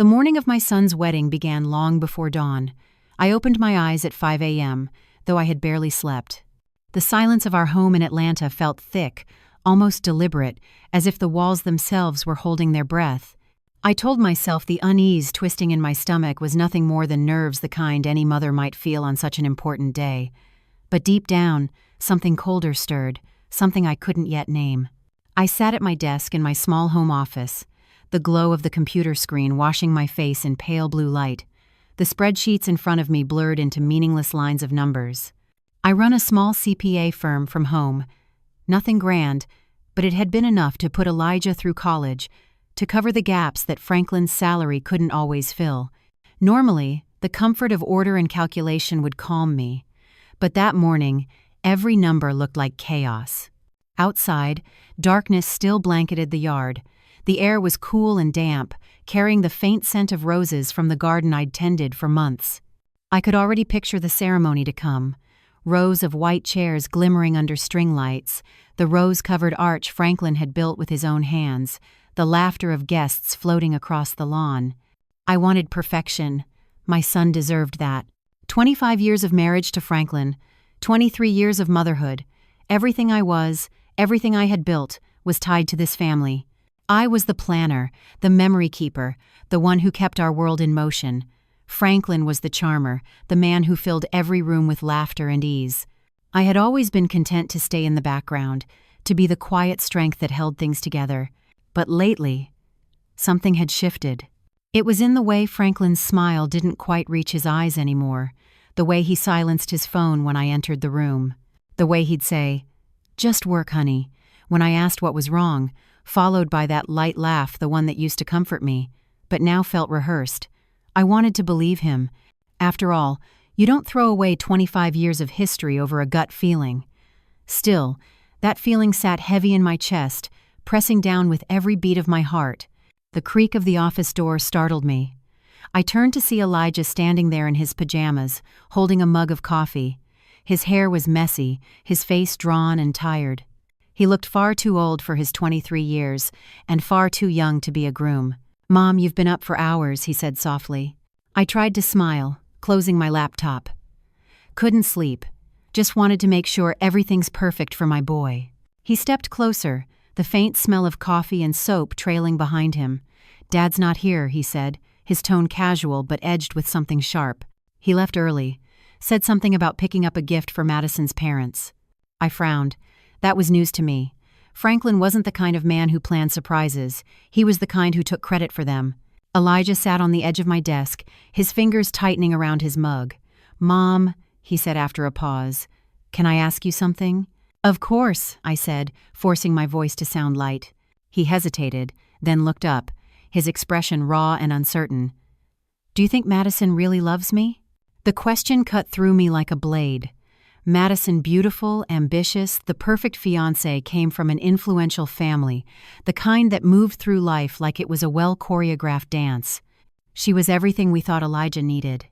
The morning of my son's wedding began long before dawn. I opened my eyes at 5 a.m., though I had barely slept. The silence of our home in Atlanta felt thick, almost deliberate, as if the walls themselves were holding their breath. I told myself the unease twisting in my stomach was nothing more than nerves, the kind any mother might feel on such an important day. But deep down, something colder stirred, something I couldn't yet name. I sat at my desk in my small home office, the glow of the computer screen washing my face in pale blue light. The spreadsheets in front of me blurred into meaningless lines of numbers. I run a small CPA firm from home. Nothing grand, but it had been enough to put Elijah through college, to cover the gaps that Franklin's salary couldn't always fill. Normally, the comfort of order and calculation would calm me. But that morning, every number looked like chaos. Outside, darkness still blanketed the yard. The air was cool and damp, carrying the faint scent of roses from the garden I'd tended for months. I could already picture the ceremony to come. Rows of white chairs glimmering under string lights, the rose-covered arch Franklin had built with his own hands, the laughter of guests floating across the lawn. I wanted perfection. My son deserved that. 25 years of marriage to Franklin, 23 years of motherhood. Everything I was, everything I had built, was tied to this family. I was the planner, the memory keeper, the one who kept our world in motion. Franklin was the charmer, the man who filled every room with laughter and ease. I had always been content to stay in the background, to be the quiet strength that held things together. But lately, something had shifted. It was in the way Franklin's smile didn't quite reach his eyes anymore, the way he silenced his phone when I entered the room, the way he'd say, "Just work, honey," when I asked what was wrong, followed by that light laugh, the one that used to comfort me, but now felt rehearsed. I wanted to believe him. After all, you don't throw away 25 years of history over a gut feeling. Still, that feeling sat heavy in my chest, pressing down with every beat of my heart. The creak of the office door startled me. I turned to see Elijah standing there in his pajamas, holding a mug of coffee. His hair was messy, his face drawn and tired. He looked far too old for his 23 years, and far too young to be a groom. "Mom, you've been up for hours," he said softly. I tried to smile, closing my laptop. Couldn't sleep. Just wanted to make sure everything's perfect for my boy. He stepped closer, the faint smell of coffee and soap trailing behind him. "Dad's not here," he said, his tone casual but edged with something sharp. He left early, said something about picking up a gift for Madison's parents. I frowned. That was news to me. Franklin wasn't the kind of man who planned surprises. He was the kind who took credit for them. Elijah sat on the edge of my desk, his fingers tightening around his mug. "Mom," he said after a pause, "can I ask you something?" "Of course," I said, forcing my voice to sound light. He hesitated, then looked up, his expression raw and uncertain. "Do you think Madison really loves me?" The question cut through me like a blade. Madison, beautiful, ambitious, the perfect fiancée, came from an influential family, the kind that moved through life like it was a well-choreographed dance. She was everything we thought Elijah needed.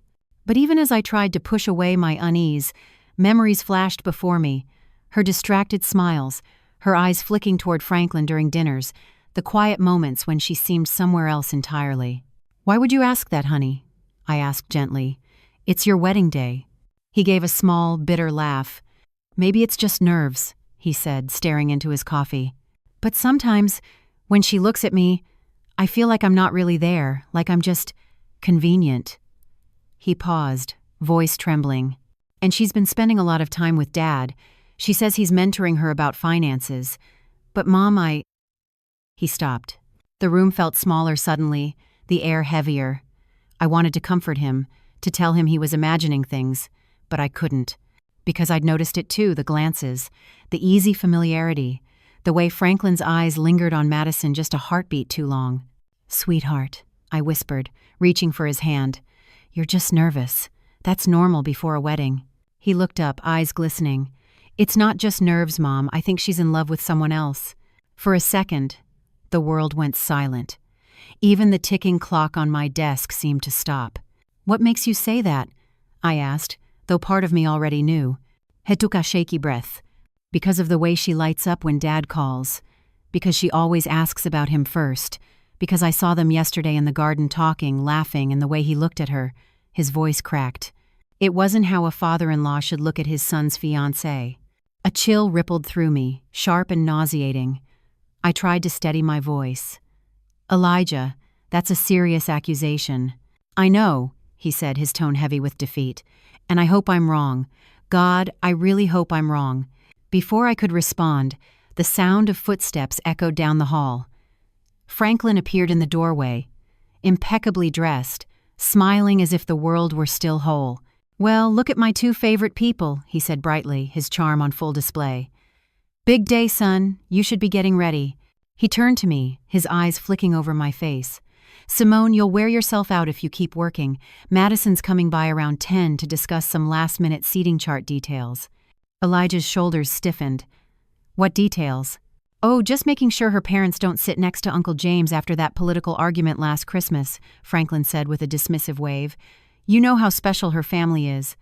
But even as I tried to push away my unease, memories flashed before me, her distracted smiles, her eyes flicking toward Franklin during dinners, the quiet moments when she seemed somewhere else entirely. "Why would you ask that, honey?" I asked gently. "It's your wedding day." He gave a small, bitter laugh. "Maybe it's just nerves," he said, staring into his coffee. "But sometimes, when she looks at me, I feel like I'm not really there, like I'm just convenient." He paused, voice trembling. "And she's been spending a lot of time with Dad. She says he's mentoring her about finances. But Mom, He stopped. The room felt smaller suddenly, the air heavier. I wanted to comfort him, to tell him he was imagining things, but I couldn't. Because I'd noticed it too, the glances, the easy familiarity, the way Franklin's eyes lingered on Madison just a heartbeat too long. "Sweetheart," I whispered, reaching for his hand. "You're just nervous. That's normal before a wedding." He looked up, eyes glistening. "It's not just nerves, Mom. I think she's in love with someone else." For a second, the world went silent. Even the ticking clock on my desk seemed to stop. "What makes you say that?" I asked, though part of me already knew. He took a shaky breath. "Because of the way she lights up when Dad calls. Because she always asks about him first. because I saw them yesterday in the garden talking, laughing, and the way he looked at her, his voice cracked. It wasn't how a father-in-law should look at his son's fiancée. A chill rippled through me, sharp and nauseating. I tried to steady my voice. Elijah, that's a serious accusation. I know, he said, his tone heavy with defeat. And I hope I'm wrong. God, I really hope I'm wrong. Before I could respond, the sound of footsteps echoed down the hall. Franklin appeared in the doorway, impeccably dressed, smiling as if the world were still whole. "Well, look at my two favorite people," he said brightly, his charm on full display. "Big day, son. You should be getting ready." He turned to me, his eyes flicking over my face. "Simone, you'll wear yourself out if you keep working. Madison's coming by around 10 to discuss some last-minute seating chart details." Elijah's shoulders stiffened. "What details?" "Oh, just making sure her parents don't sit next to Uncle James after that political argument last Christmas," Franklin said with a dismissive wave. "You know how special her family is."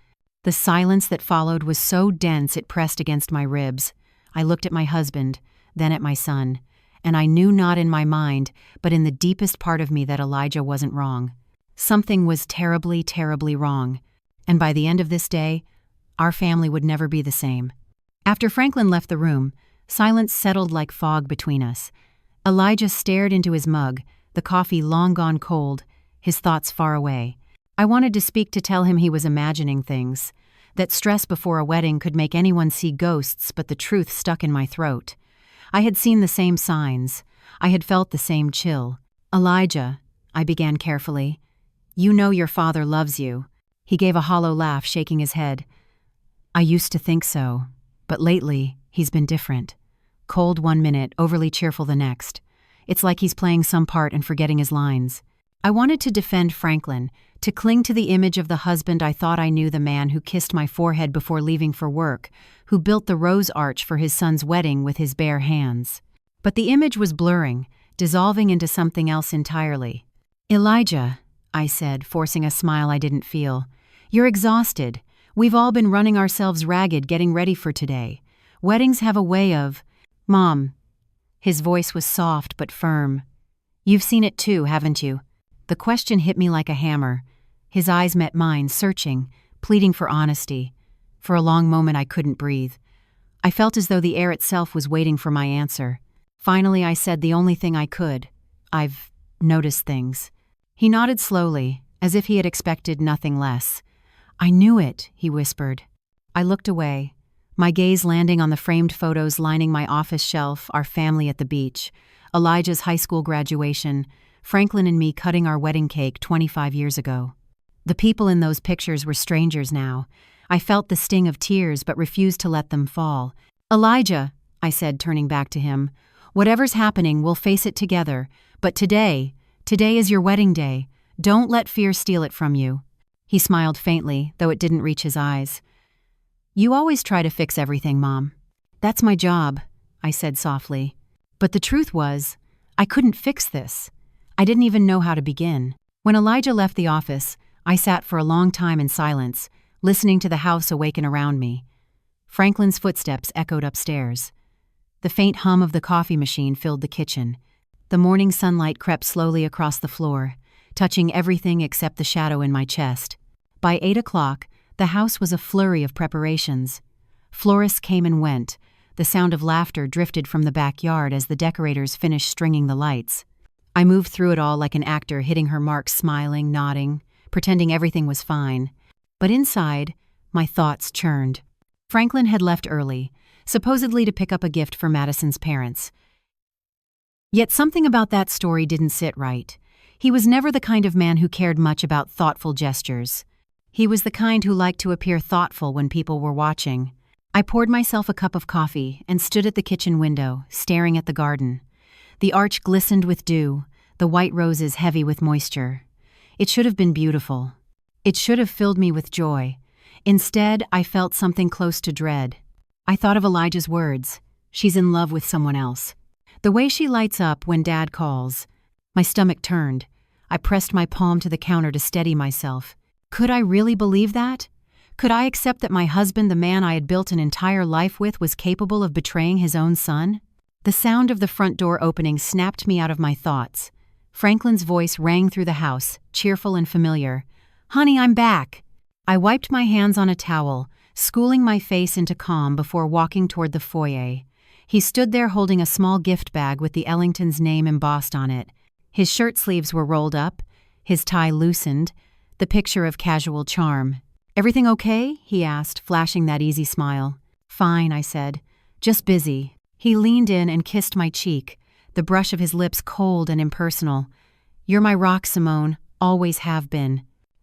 The silence that followed was so dense it pressed against my ribs. I looked at my husband, then at my son, and I knew not in my mind, but in the deepest part of me that Elijah wasn't wrong. Something was terribly, terribly wrong, and by the end of this day, our family would never be the same. After Franklin left the room, silence settled like fog between us. Elijah stared into his mug, the coffee long gone cold, his thoughts far away. I wanted to speak to tell him he was imagining things, that stress before a wedding could make anyone see ghosts, but the truth stuck in my throat. I had seen the same signs. I had felt the same chill. "Elijah," I began carefully, "you know your father loves you." He gave a hollow laugh, shaking his head. "I used to think so, but lately, he's been different. Cold one minute, overly cheerful the next. It's like he's playing some part and forgetting his lines." I wanted to defend Franklin, to cling to the image of the husband I thought I knew, the man who kissed my forehead before leaving for work, who built the rose arch for his son's wedding with his bare hands. But the image was blurring, dissolving into something else entirely. "Elijah," I said, forcing a smile I didn't feel, "you're exhausted. We've all been running ourselves ragged getting ready for today. Weddings have a way of—" "Mom." His voice was soft but firm. "You've seen it too, haven't you?" The question hit me like a hammer. His eyes met mine, searching, pleading for honesty. For a long moment I couldn't breathe. I felt as though the air itself was waiting for my answer. Finally I said the only thing I could. "I've noticed things." He nodded slowly, as if he had expected nothing less. "I knew it," he whispered. I looked away, my gaze landing on the framed photos lining my office shelf, our family at the beach, Elijah's high school graduation, Franklin and me cutting our wedding cake 25 years ago. The people in those pictures were strangers now. I felt the sting of tears but refused to let them fall. "Elijah," I said, turning back to him, "whatever's happening, we'll face it together. But today is your wedding day. Don't let fear steal it from you." He smiled faintly, though it didn't reach his eyes. "You always try to fix everything, Mom." "That's my job," I said softly. But the truth was, I couldn't fix this. I didn't even know how to begin. When Elijah left the office, I sat for a long time in silence, listening to the house awaken around me. Franklin's footsteps echoed upstairs. The faint hum of the coffee machine filled the kitchen. The morning sunlight crept slowly across the floor, touching everything except the shadow in my chest. By 8 o'clock, the house was a flurry of preparations. Florists came and went. The sound of laughter drifted from the backyard as the decorators finished stringing the lights. I moved through it all like an actor hitting her mark, smiling, nodding, pretending everything was fine. But inside, my thoughts churned. Franklin had left early, supposedly to pick up a gift for Madison's parents. Yet something about that story didn't sit right. He was never the kind of man who cared much about thoughtful gestures. He was the kind who liked to appear thoughtful when people were watching. I poured myself a cup of coffee and stood at the kitchen window, staring at the garden. The arch glistened with dew, the white roses heavy with moisture. It should have been beautiful. It should have filled me with joy. Instead, I felt something close to dread. I thought of Elijah's words. "She's in love with someone else." The way she lights up when Dad calls. My stomach turned. I pressed my palm to the counter to steady myself. Could I really believe that? Could I accept that my husband, the man I had built an entire life with, was capable of betraying his own son? The sound of the front door opening snapped me out of my thoughts. Franklin's voice rang through the house, cheerful and familiar. "Honey, I'm back." I wiped my hands on a towel, schooling my face into calm before walking toward the foyer. He stood there holding a small gift bag with the Ellingtons' name embossed on it. His shirt sleeves were rolled up, his tie loosened, the picture of casual charm. "Everything okay?" he asked, flashing that easy smile. "Fine," I said. "Just busy." He leaned in and kissed my cheek, the brush of his lips cold and impersonal. "You're my rock, Simone, always have been."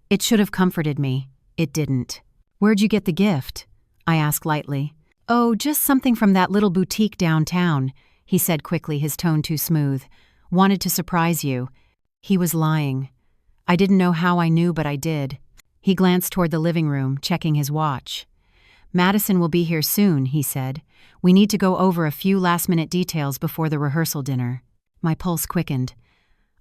It should have comforted me. It didn't. "Where'd you get the gift?" I asked lightly. "Oh, just something from that little boutique downtown," he said quickly, his tone too smooth. "Wanted to surprise you." He was lying. I didn't know how I knew, but I did. He glanced toward the living room, checking his watch. "Madison will be here soon," he said. "We need to go over a few last-minute details before the rehearsal dinner." My pulse quickened.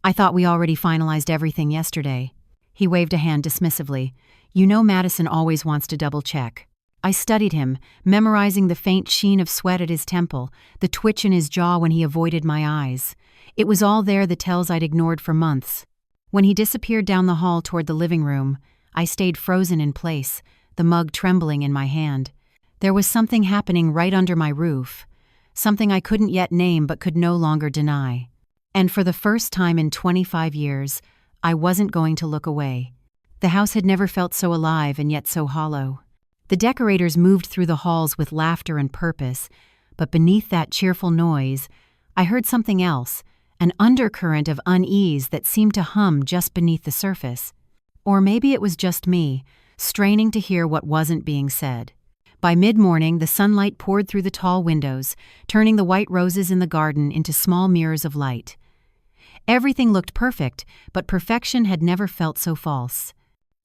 "I thought we already finalized everything yesterday." He waved a hand dismissively. "You know Madison always wants to double-check." I studied him, memorizing the faint sheen of sweat at his temple, the twitch in his jaw when he avoided my eyes. It was all there, the tells I'd ignored for months. When he disappeared down the hall toward the living room, I stayed frozen in place, the mug trembling in my hand. There was something happening right under my roof, something I couldn't yet name but could no longer deny. And for the first time in 25 years, I wasn't going to look away. The house had never felt so alive and yet so hollow. The decorators moved through the halls with laughter and purpose, but beneath that cheerful noise, I heard something else, an undercurrent of unease that seemed to hum just beneath the surface. Or maybe it was just me, straining to hear what wasn't being said. By mid-morning, the sunlight poured through the tall windows, turning the white roses in the garden into small mirrors of light. Everything looked perfect, but perfection had never felt so false.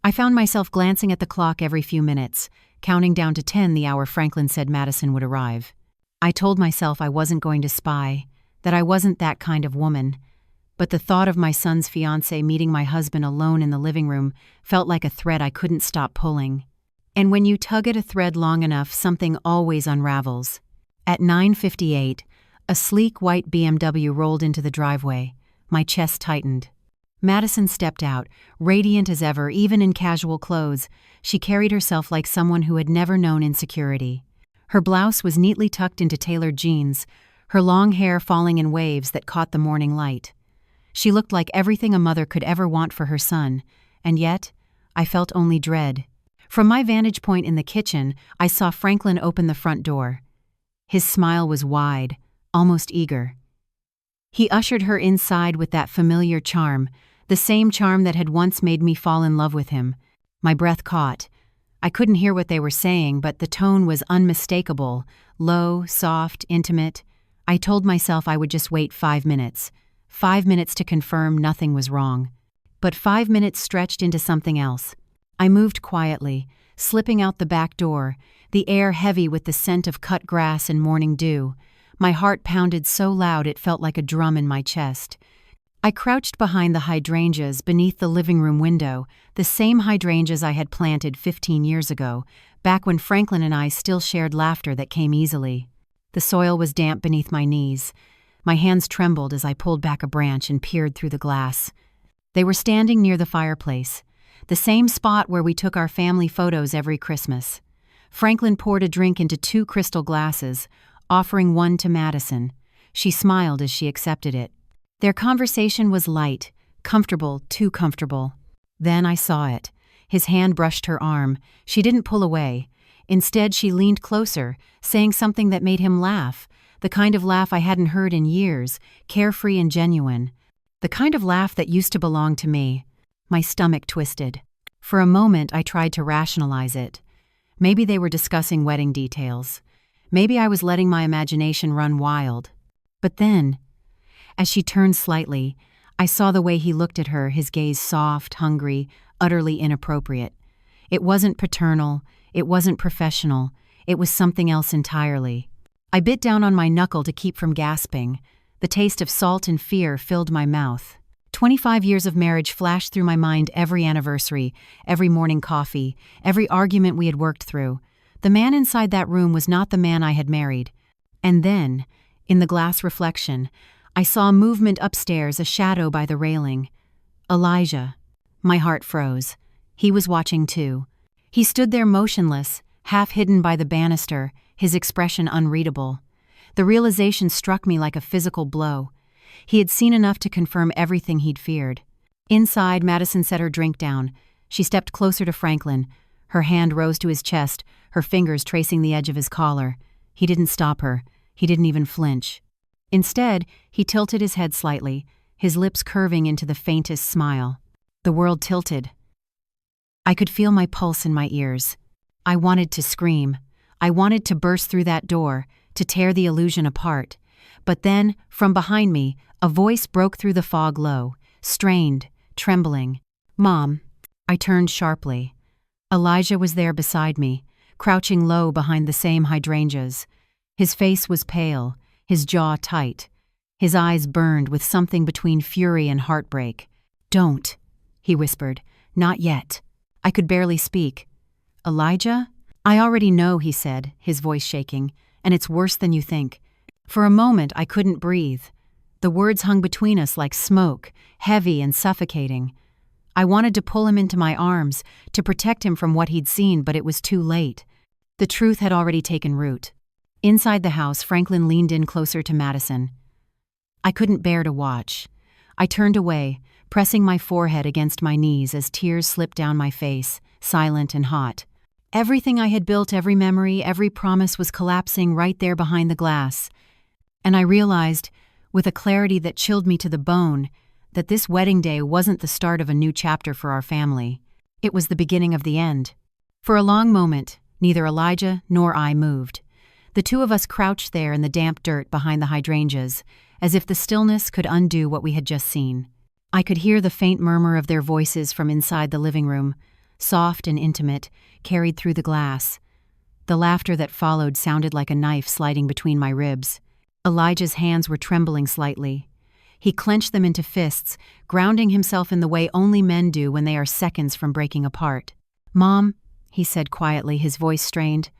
I found myself glancing at the clock every few minutes, counting down to 10 the hour Franklin said Madison would arrive. I told myself I wasn't going to spy, that I wasn't that kind of woman. But the thought of my son's fiancée meeting my husband alone in the living room felt like a thread I couldn't stop pulling. And when you tug at a thread long enough, something always unravels. At 9:58, a sleek white BMW rolled into the driveway. My chest tightened. Madison stepped out, radiant as ever, even in casual clothes. She carried herself like someone who had never known insecurity. Her blouse was neatly tucked into tailored jeans, her long hair falling in waves that caught the morning light. She looked like everything a mother could ever want for her son, and yet, I felt only dread. From my vantage point in the kitchen, I saw Franklin open the front door. His smile was wide, almost eager. He ushered her inside with that familiar charm, the same charm that had once made me fall in love with him. My breath caught. I couldn't hear what they were saying, but the tone was unmistakable, low, soft, intimate. I told myself I would just wait 5 minutes. 5 minutes to confirm nothing was wrong. But 5 minutes stretched into something else. I moved quietly, slipping out the back door, the air heavy with the scent of cut grass and morning dew. My heart pounded so loud it felt like a drum in my chest. I crouched behind the hydrangeas beneath the living room window, the same hydrangeas I had planted 15 years ago, back when Franklin and I still shared laughter that came easily. The soil was damp beneath my knees. My hands trembled as I pulled back a branch and peered through the glass. They were standing near the fireplace, the same spot where we took our family photos every Christmas. Franklin poured a drink into 2 crystal glasses, offering one to Madison. She smiled as she accepted it. Their conversation was light, comfortable, too comfortable. Then I saw it. His hand brushed her arm. She didn't pull away. Instead, she leaned closer, saying something that made him laugh, the kind of laugh I hadn't heard in years, carefree and genuine. The kind of laugh that used to belong to me. My stomach twisted. For a moment, I tried to rationalize it. Maybe they were discussing wedding details. Maybe I was letting my imagination run wild. But then, as she turned slightly, I saw the way he looked at her, his gaze soft, hungry, utterly inappropriate. It wasn't paternal, it wasn't professional, it was something else entirely. I bit down on my knuckle to keep from gasping. The taste of salt and fear filled my mouth. 25 years of marriage flashed through my mind every anniversary, every morning coffee, every argument we had worked through. The man inside that room was not the man I had married. And then, in the glass reflection, I saw movement upstairs, a shadow by the railing. Elijah. My heart froze. He was watching too. He stood there motionless, half hidden by the banister, his expression unreadable. The realization struck me like a physical blow. He had seen enough to confirm everything he'd feared. Inside, Madison set her drink down. She stepped closer to Franklin. Her hand rose to his chest, her fingers tracing the edge of his collar. He didn't stop her. He didn't even flinch. Instead, he tilted his head slightly, his lips curving into the faintest smile. The world tilted. I could feel my pulse in my ears. I wanted to scream. I wanted to burst through that door, to tear the illusion apart. But then, from behind me, a voice broke through the fog low, strained, trembling. "Mom." I turned sharply. Elijah was there beside me, crouching low behind the same hydrangeas. His face was pale, his jaw tight. His eyes burned with something between fury and heartbreak. "Don't," he whispered. "Not yet." I could barely speak. "Elijah?" "I already know," he said, his voice shaking, "and it's worse than you think." For a moment, I couldn't breathe. The words hung between us like smoke, heavy and suffocating. I wanted to pull him into my arms, to protect him from what he'd seen, but it was too late. The truth had already taken root. Inside the house, Franklin leaned in closer to Madison. I couldn't bear to watch. I turned away, pressing my forehead against my knees as tears slipped down my face, silent and hot. Everything I had built, every memory, every promise was collapsing right there behind the glass. And I realized, with a clarity that chilled me to the bone, that this wedding day wasn't the start of a new chapter for our family. It was the beginning of the end. For a long moment, neither Elijah nor I moved. The two of us crouched there in the damp dirt behind the hydrangeas, as if the stillness could undo what we had just seen. I could hear the faint murmur of their voices from inside the living room, soft and intimate, carried through the glass. The laughter that followed sounded like a knife sliding between my ribs. Elijah's hands were trembling slightly. He clenched them into fists, grounding himself in the way only men do when they are seconds from breaking apart. "Mom," he said quietly, his voice strained.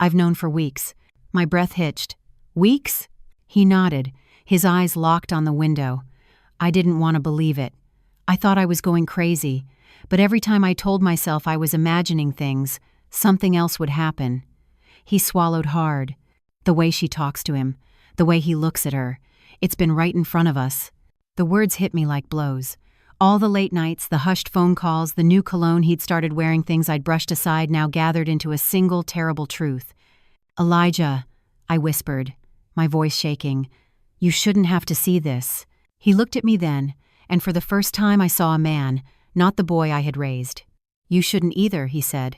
"I've known for weeks." My breath hitched. "Weeks?" He nodded, his eyes locked on the window. I didn't want to believe it. I thought I was going crazy, but every time I told myself I was imagining things, something else would happen. He swallowed hard. The way she talks to him, the way he looks at her. It's been right in front of us. The words hit me like blows. All the late nights, the hushed phone calls, the new cologne he'd started wearing, things I'd brushed aside now gathered into a single terrible truth. "Elijah," I whispered, my voice shaking, "you shouldn't have to see this." He looked at me then, and for the first time I saw a man, not the boy I had raised. "You shouldn't either," he said.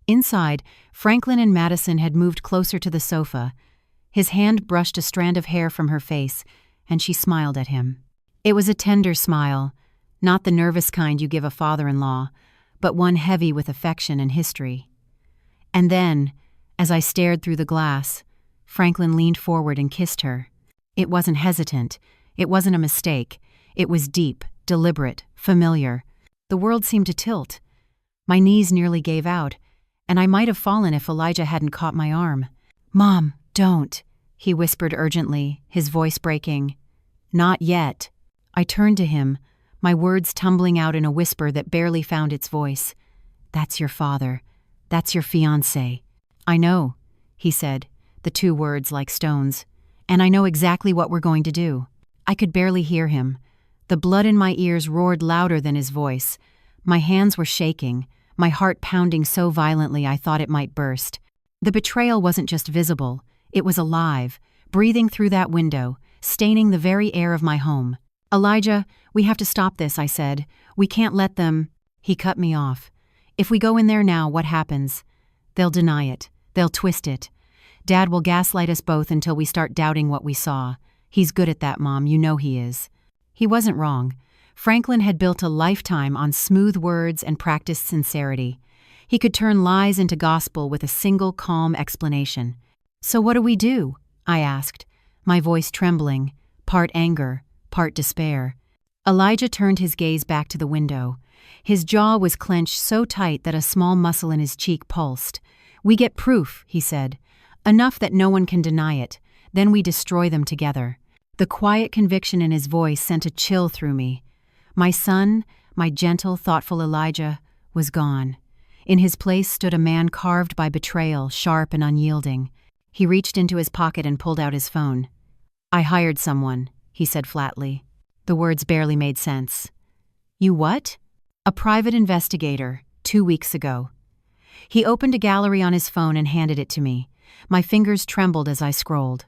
Inside, Franklin and Madison had moved closer to the sofa. His hand brushed a strand of hair from her face, and she smiled at him. It was a tender smile, not the nervous kind you give a father-in-law, but one heavy with affection and history. And then, as I stared through the glass, Franklin leaned forward and kissed her. It wasn't hesitant. It wasn't a mistake. It was deep, deliberate, familiar. The world seemed to tilt. My knees nearly gave out, and I might have fallen if Elijah hadn't caught my arm. "Mom, don't," he whispered urgently, his voice breaking. "Not yet." I turned to him, my words tumbling out in a whisper that barely found its voice. "That's your father. That's your fiancé." "I know," he said, the two words like stones. "And I know exactly what we're going to do." I could barely hear him. The blood in my ears roared louder than his voice. My hands were shaking, my heart pounding so violently I thought it might burst. The betrayal wasn't just visible, it was alive, breathing through that window, staining the very air of my home. "Elijah, we have to stop this," I said. "We can't let them—" He cut me off. "If we go in there now, what happens? They'll deny it. They'll twist it. Dad will gaslight us both until we start doubting what we saw. He's good at that, Mom, you know he is." He wasn't wrong. Franklin had built a lifetime on smooth words and practiced sincerity. He could turn lies into gospel with a single calm explanation. "So what do we do?" I asked, my voice trembling, part anger, part despair. Elijah turned his gaze back to the window. His jaw was clenched so tight that a small muscle in his cheek pulsed. "We get proof," he said. "Enough that no one can deny it. Then we destroy them together." The quiet conviction in his voice sent a chill through me. My son, my gentle, thoughtful Elijah, was gone. In his place stood a man carved by betrayal, sharp and unyielding. He reached into his pocket and pulled out his phone. "I hired someone," he said flatly. The words barely made sense. "You what?" "A private investigator, 2 weeks ago." He opened a gallery on his phone and handed it to me. My fingers trembled as I scrolled.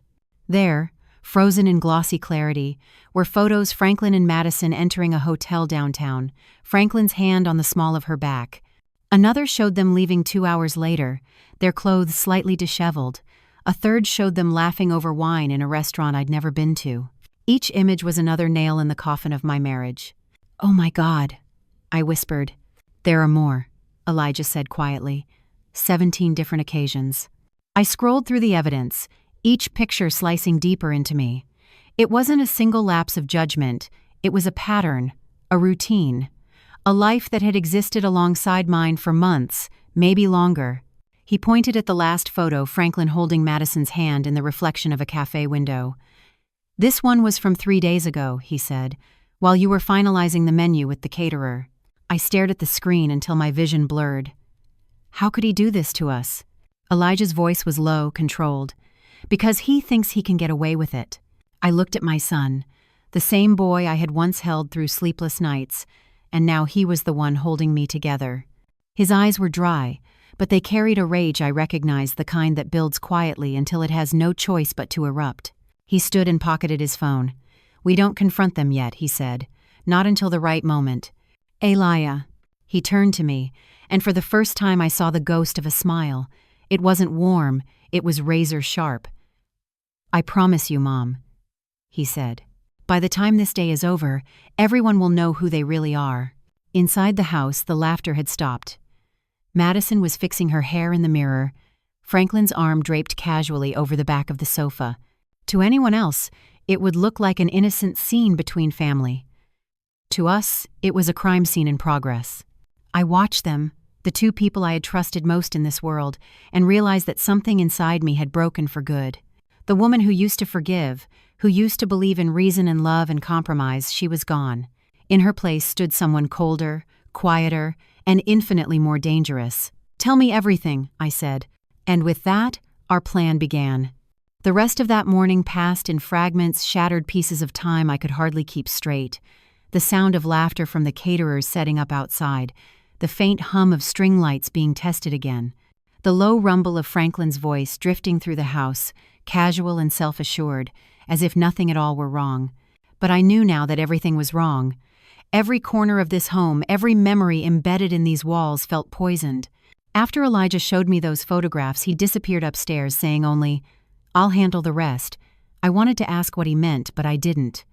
There, frozen in glossy clarity, were photos Franklin and Madison entering a hotel downtown, Franklin's hand on the small of her back. Another showed them leaving 2 hours later, their clothes slightly disheveled. A third showed them laughing over wine in a restaurant I'd never been to. Each image was another nail in the coffin of my marriage. "Oh my God," I whispered. "There are more," Elijah said quietly. 17 different occasions. I scrolled through the evidence, each picture slicing deeper into me. It wasn't a single lapse of judgment, it was a pattern, a routine, a life that had existed alongside mine for months, maybe longer. He pointed at the last photo, Franklin holding Madison's hand in the reflection of a cafe window. "This one was from 3 days ago," he said, "while you were finalizing the menu with the caterer." I stared at the screen until my vision blurred. How could he do this to us? Elijah's voice was low, controlled. "Because he thinks he can get away with it." I looked at my son, the same boy I had once held through sleepless nights, and now he was the one holding me together. His eyes were dry, but they carried a rage I recognized, the kind that builds quietly until it has no choice but to erupt. He stood and pocketed his phone. "We don't confront them yet," he said. "Not until the right moment." "Elijah." He turned to me, and for the first time I saw the ghost of a smile. It wasn't warm, it was razor sharp. "I promise you, Mom," he said. "By the time this day is over, everyone will know who they really are." Inside the house, the laughter had stopped. Madison was fixing her hair in the mirror, Franklin's arm draped casually over the back of the sofa. To anyone else, it would look like an innocent scene between family. To us, it was a crime scene in progress. I watched them, the two people I had trusted most in this world, and realized that something inside me had broken for good. The woman who used to forgive, who used to believe in reason and love and compromise, she was gone. In her place stood someone colder, quieter, and infinitely more dangerous. "Tell me everything," I said. And with that, our plan began. The rest of that morning passed in fragments, shattered pieces of time I could hardly keep straight. The sound of laughter from the caterers setting up outside, the faint hum of string lights being tested again, the low rumble of Franklin's voice drifting through the house, casual and self-assured, as if nothing at all were wrong. But I knew now that everything was wrong. Every corner of this home, every memory embedded in these walls felt poisoned. After Elijah showed me those photographs, he disappeared upstairs, saying only, "I'll handle the rest." I wanted to ask what he meant, but I didn't.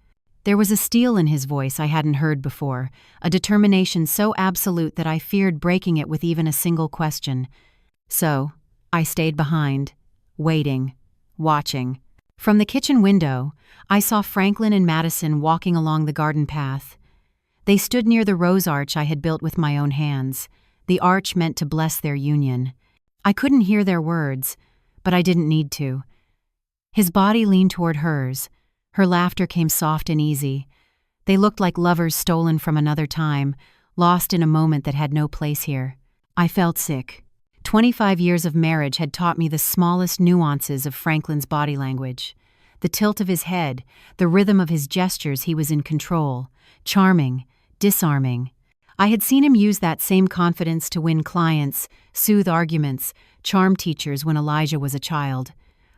There was a steel in his voice I hadn't heard before, a determination so absolute that I feared breaking it with even a single question. So, I stayed behind, waiting, watching. From the kitchen window, I saw Franklin and Madison walking along the garden path. They stood near the rose arch I had built with my own hands, the arch meant to bless their union. I couldn't hear their words, but I didn't need to. His body leaned toward hers. Her laughter came soft and easy. They looked like lovers stolen from another time, lost in a moment that had no place here. I felt sick. 25 years of marriage had taught me the smallest nuances of Franklin's body language. The tilt of his head, the rhythm of his gestures. He was in control, charming, disarming. I had seen him use that same confidence to win clients, soothe arguments, charm teachers when Elijah was a child.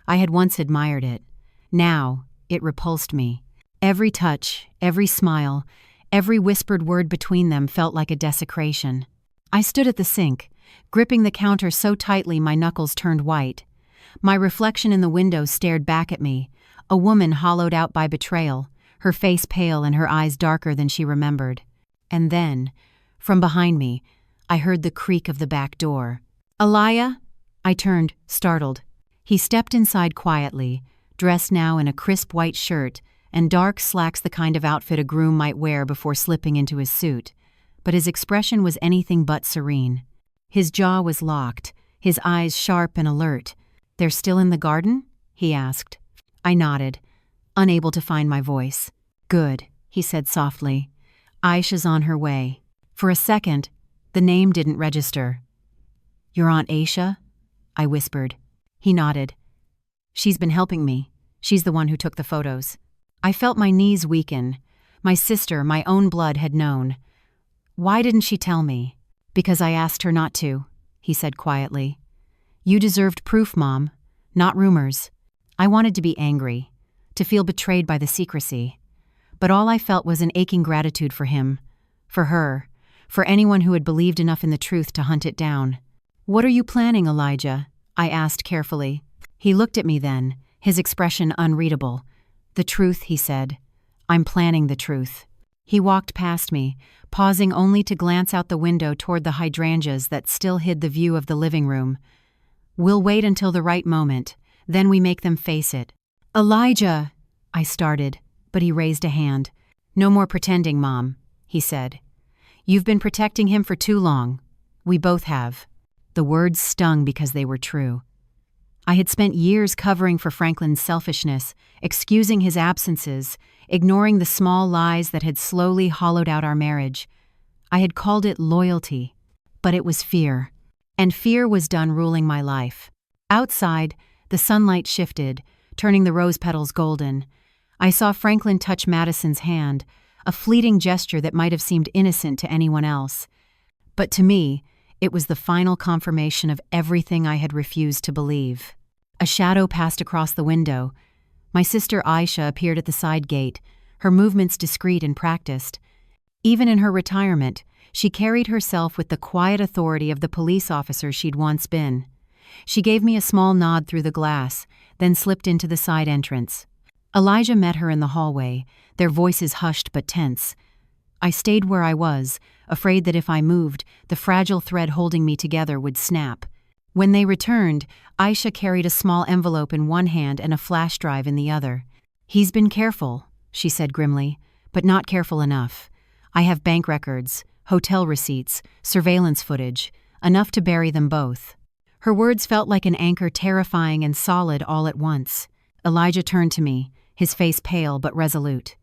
I had once admired it. Now, it repulsed me. Every touch, every smile, every whispered word between them felt like a desecration. I stood at the sink, gripping the counter so tightly my knuckles turned white. My reflection in the window stared back at me, a woman hollowed out by betrayal, her face pale and her eyes darker than she remembered. And then, from behind me, I heard the creak of the back door. "Elijah?" I turned, startled. He stepped inside quietly, dressed now in a crisp white shirt and dark slacks, the kind of outfit a groom might wear before slipping into his suit. But his expression was anything but serene. His jaw was locked, his eyes sharp and alert. "They're still in the garden?" he asked. I nodded. unable to find my voice. "Good," he said softly. "Aisha's on her way." For a second, the name didn't register. "Your Aunt Aisha?" I whispered. He nodded. "She's been helping me. She's the one who took the photos." I felt my knees weaken. My sister, my own blood, had known. "Why didn't she tell me?" "Because I asked her not to," he said quietly. "You deserved proof, Mom, not rumors." I wanted to be angry, to feel betrayed by the secrecy. But all I felt was an aching gratitude for him, for her, for anyone who had believed enough in the truth to hunt it down. "What are you planning, Elijah?" I asked carefully. He looked at me then, his expression unreadable. "The truth," he said. "I'm planning the truth." He walked past me, pausing only to glance out the window toward the hydrangeas that still hid the view of the living room. "We'll wait until the right moment, then we make them face it." "Elijah!" I started, but he raised a hand. "No more pretending, Mom," he said. "You've been protecting him for too long. We both have." The words stung because they were true. I had spent years covering for Franklin's selfishness, excusing his absences, ignoring the small lies that had slowly hollowed out our marriage. I had called it loyalty, but it was fear. And fear was done ruling my life. Outside, the sunlight shifted, turning the rose petals golden. I saw Franklin touch Madison's hand, a fleeting gesture that might have seemed innocent to anyone else. But to me, it was the final confirmation of everything I had refused to believe. A shadow passed across the window. My sister Aisha appeared at the side gate, her movements discreet and practiced. Even in her retirement, she carried herself with the quiet authority of the police officer she'd once been. She gave me a small nod through the glass, then slipped into the side entrance. Elijah met her in the hallway, their voices hushed but tense. I stayed where I was, afraid that if I moved, the fragile thread holding me together would snap. When they returned, Aisha carried a small envelope in one hand and a flash drive in the other. "He's been careful," she said grimly, "but not careful enough. I have bank records, hotel receipts, surveillance footage, enough to bury them both." Her words felt like an anchor, terrifying and solid all at once. Elijah turned to me, his face pale but resolute.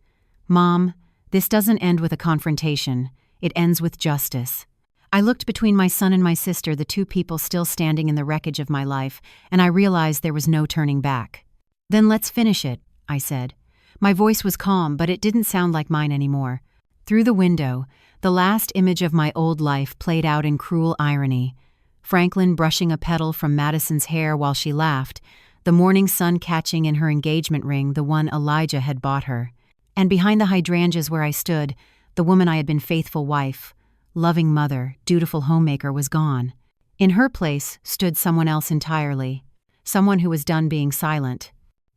"Mom, this doesn't end with a confrontation. It ends with justice." I looked between my son and my sister, the two people still standing in the wreckage of my life, and I realized there was no turning back. "Then let's finish it," I said. My voice was calm, but it didn't sound like mine anymore. Through the window, the last image of my old life played out in cruel irony. Franklin brushing a petal from Madison's hair while she laughed, the morning sun catching in her engagement ring, the one Elijah had bought her. And behind the hydrangeas where I stood, the woman I had been faithful wife, loving mother, dutiful homemaker, was gone. In her place stood someone else entirely, someone who was done being silent.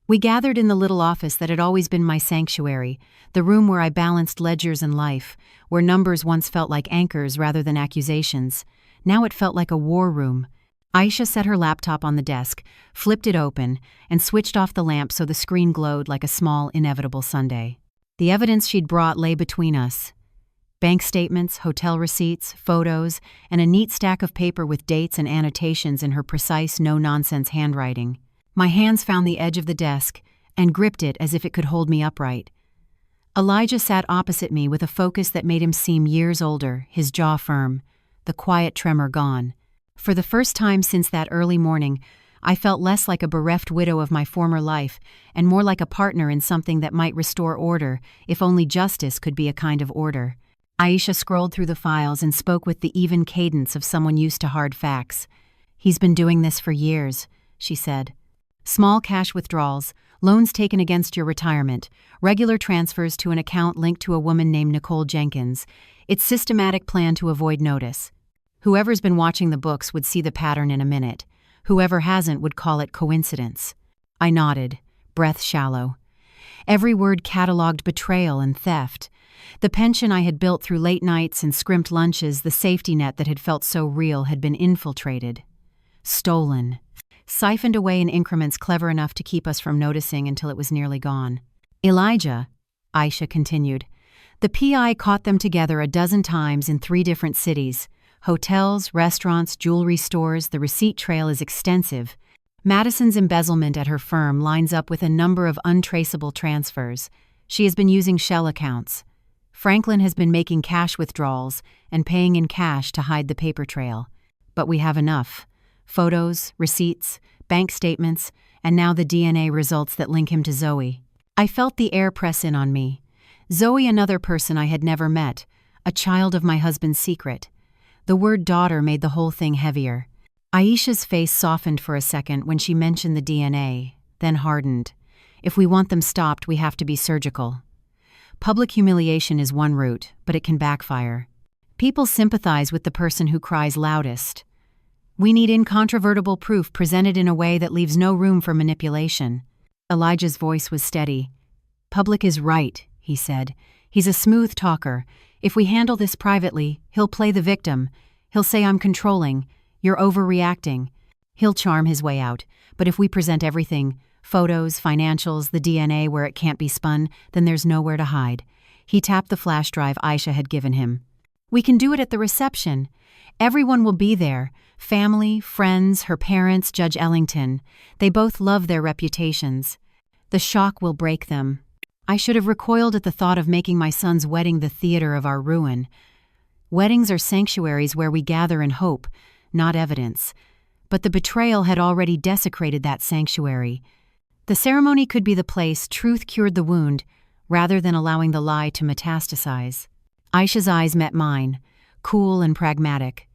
We gathered in the little office that had always been my sanctuary, the room where I balanced ledgers and life, where numbers once felt like anchors rather than accusations. Now it felt like a war room. Aisha set her laptop on the desk, flipped it open, and switched off the lamp so the screen glowed like a small, inevitable Sunday. The evidence she'd brought lay between us. Bank statements, hotel receipts, photos, and a neat stack of paper with dates and annotations in her precise, no-nonsense handwriting. My hands found the edge of the desk and gripped it as if it could hold me upright. Elijah sat opposite me with a focus that made him seem years older, his jaw firm, the quiet tremor gone. For the first time since that early morning, I felt less like a bereft widow of my former life and more like a partner in something that might restore order, if only justice could be a kind of order. Aisha scrolled through the files and spoke with the even cadence of someone used to hard facts. "He's been doing this for years," she said. "Small cash withdrawals, loans taken against your retirement, regular transfers to an account linked to a woman named Nicole Jenkins. It's systematic plan to avoid notice. Whoever's been watching the books would see the pattern in a minute. Whoever hasn't would call it coincidence." I nodded, breath shallow. Every word cataloged betrayal and theft. The pension I had built through late nights and scrimped lunches, the safety net that had felt so real, had been infiltrated. Stolen. Siphoned away in increments clever enough to keep us from noticing until it was nearly gone. "Elijah," Aisha continued, "the PI caught them together a dozen times in 3 different cities. Hotels, restaurants, jewelry stores, the receipt trail is extensive. Madison's embezzlement at her firm lines up with a number of untraceable transfers. She has been using shell accounts. Franklin has been making cash withdrawals and paying in cash to hide the paper trail. But we have enough. Photos, receipts, bank statements, and now the DNA results that link him to Zoe. I felt the air press in on me. Zoe, another person I had never met, a child of my husband's secret. The word daughter made the whole thing heavier. Aisha's face softened for a second when she mentioned the DNA, then hardened. If we want them stopped, we have to be surgical. Public humiliation is one route, but it can backfire. People sympathize with the person who cries loudest. We need incontrovertible proof presented in a way that leaves no room for manipulation. Elijah's voice was steady. Public is right, he said. He's a smooth talker. If we handle this privately, he'll play the victim. He'll say I'm controlling. You're overreacting. He'll charm his way out. But if we present everything, photos, financials, the DNA where it can't be spun, then there's nowhere to hide. He tapped the flash drive Aisha had given him. We can do it at the reception. Everyone will be there. Family, friends, her parents, Judge Ellington. They both love their reputations. The shock will break them. I should have recoiled at the thought of making my son's wedding the theater of our ruin. Weddings are sanctuaries where we gather in hope, not evidence. But the betrayal had already desecrated that sanctuary. The ceremony could be the place truth cured the wound, rather than allowing the lie to metastasize. Aisha's eyes met mine, cool and pragmatic.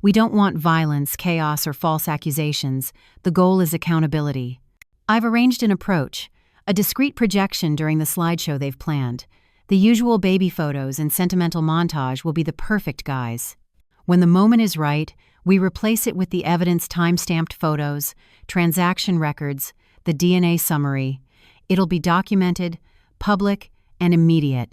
We don't want violence, chaos, or false accusations. The goal is accountability. I've arranged an approach, a discreet projection during the slideshow they've planned. The usual baby photos and sentimental montage will be the perfect guise. When the moment is right, we replace it with the evidence time-stamped photos, transaction records, the DNA summary. It'll be documented, public, and immediate.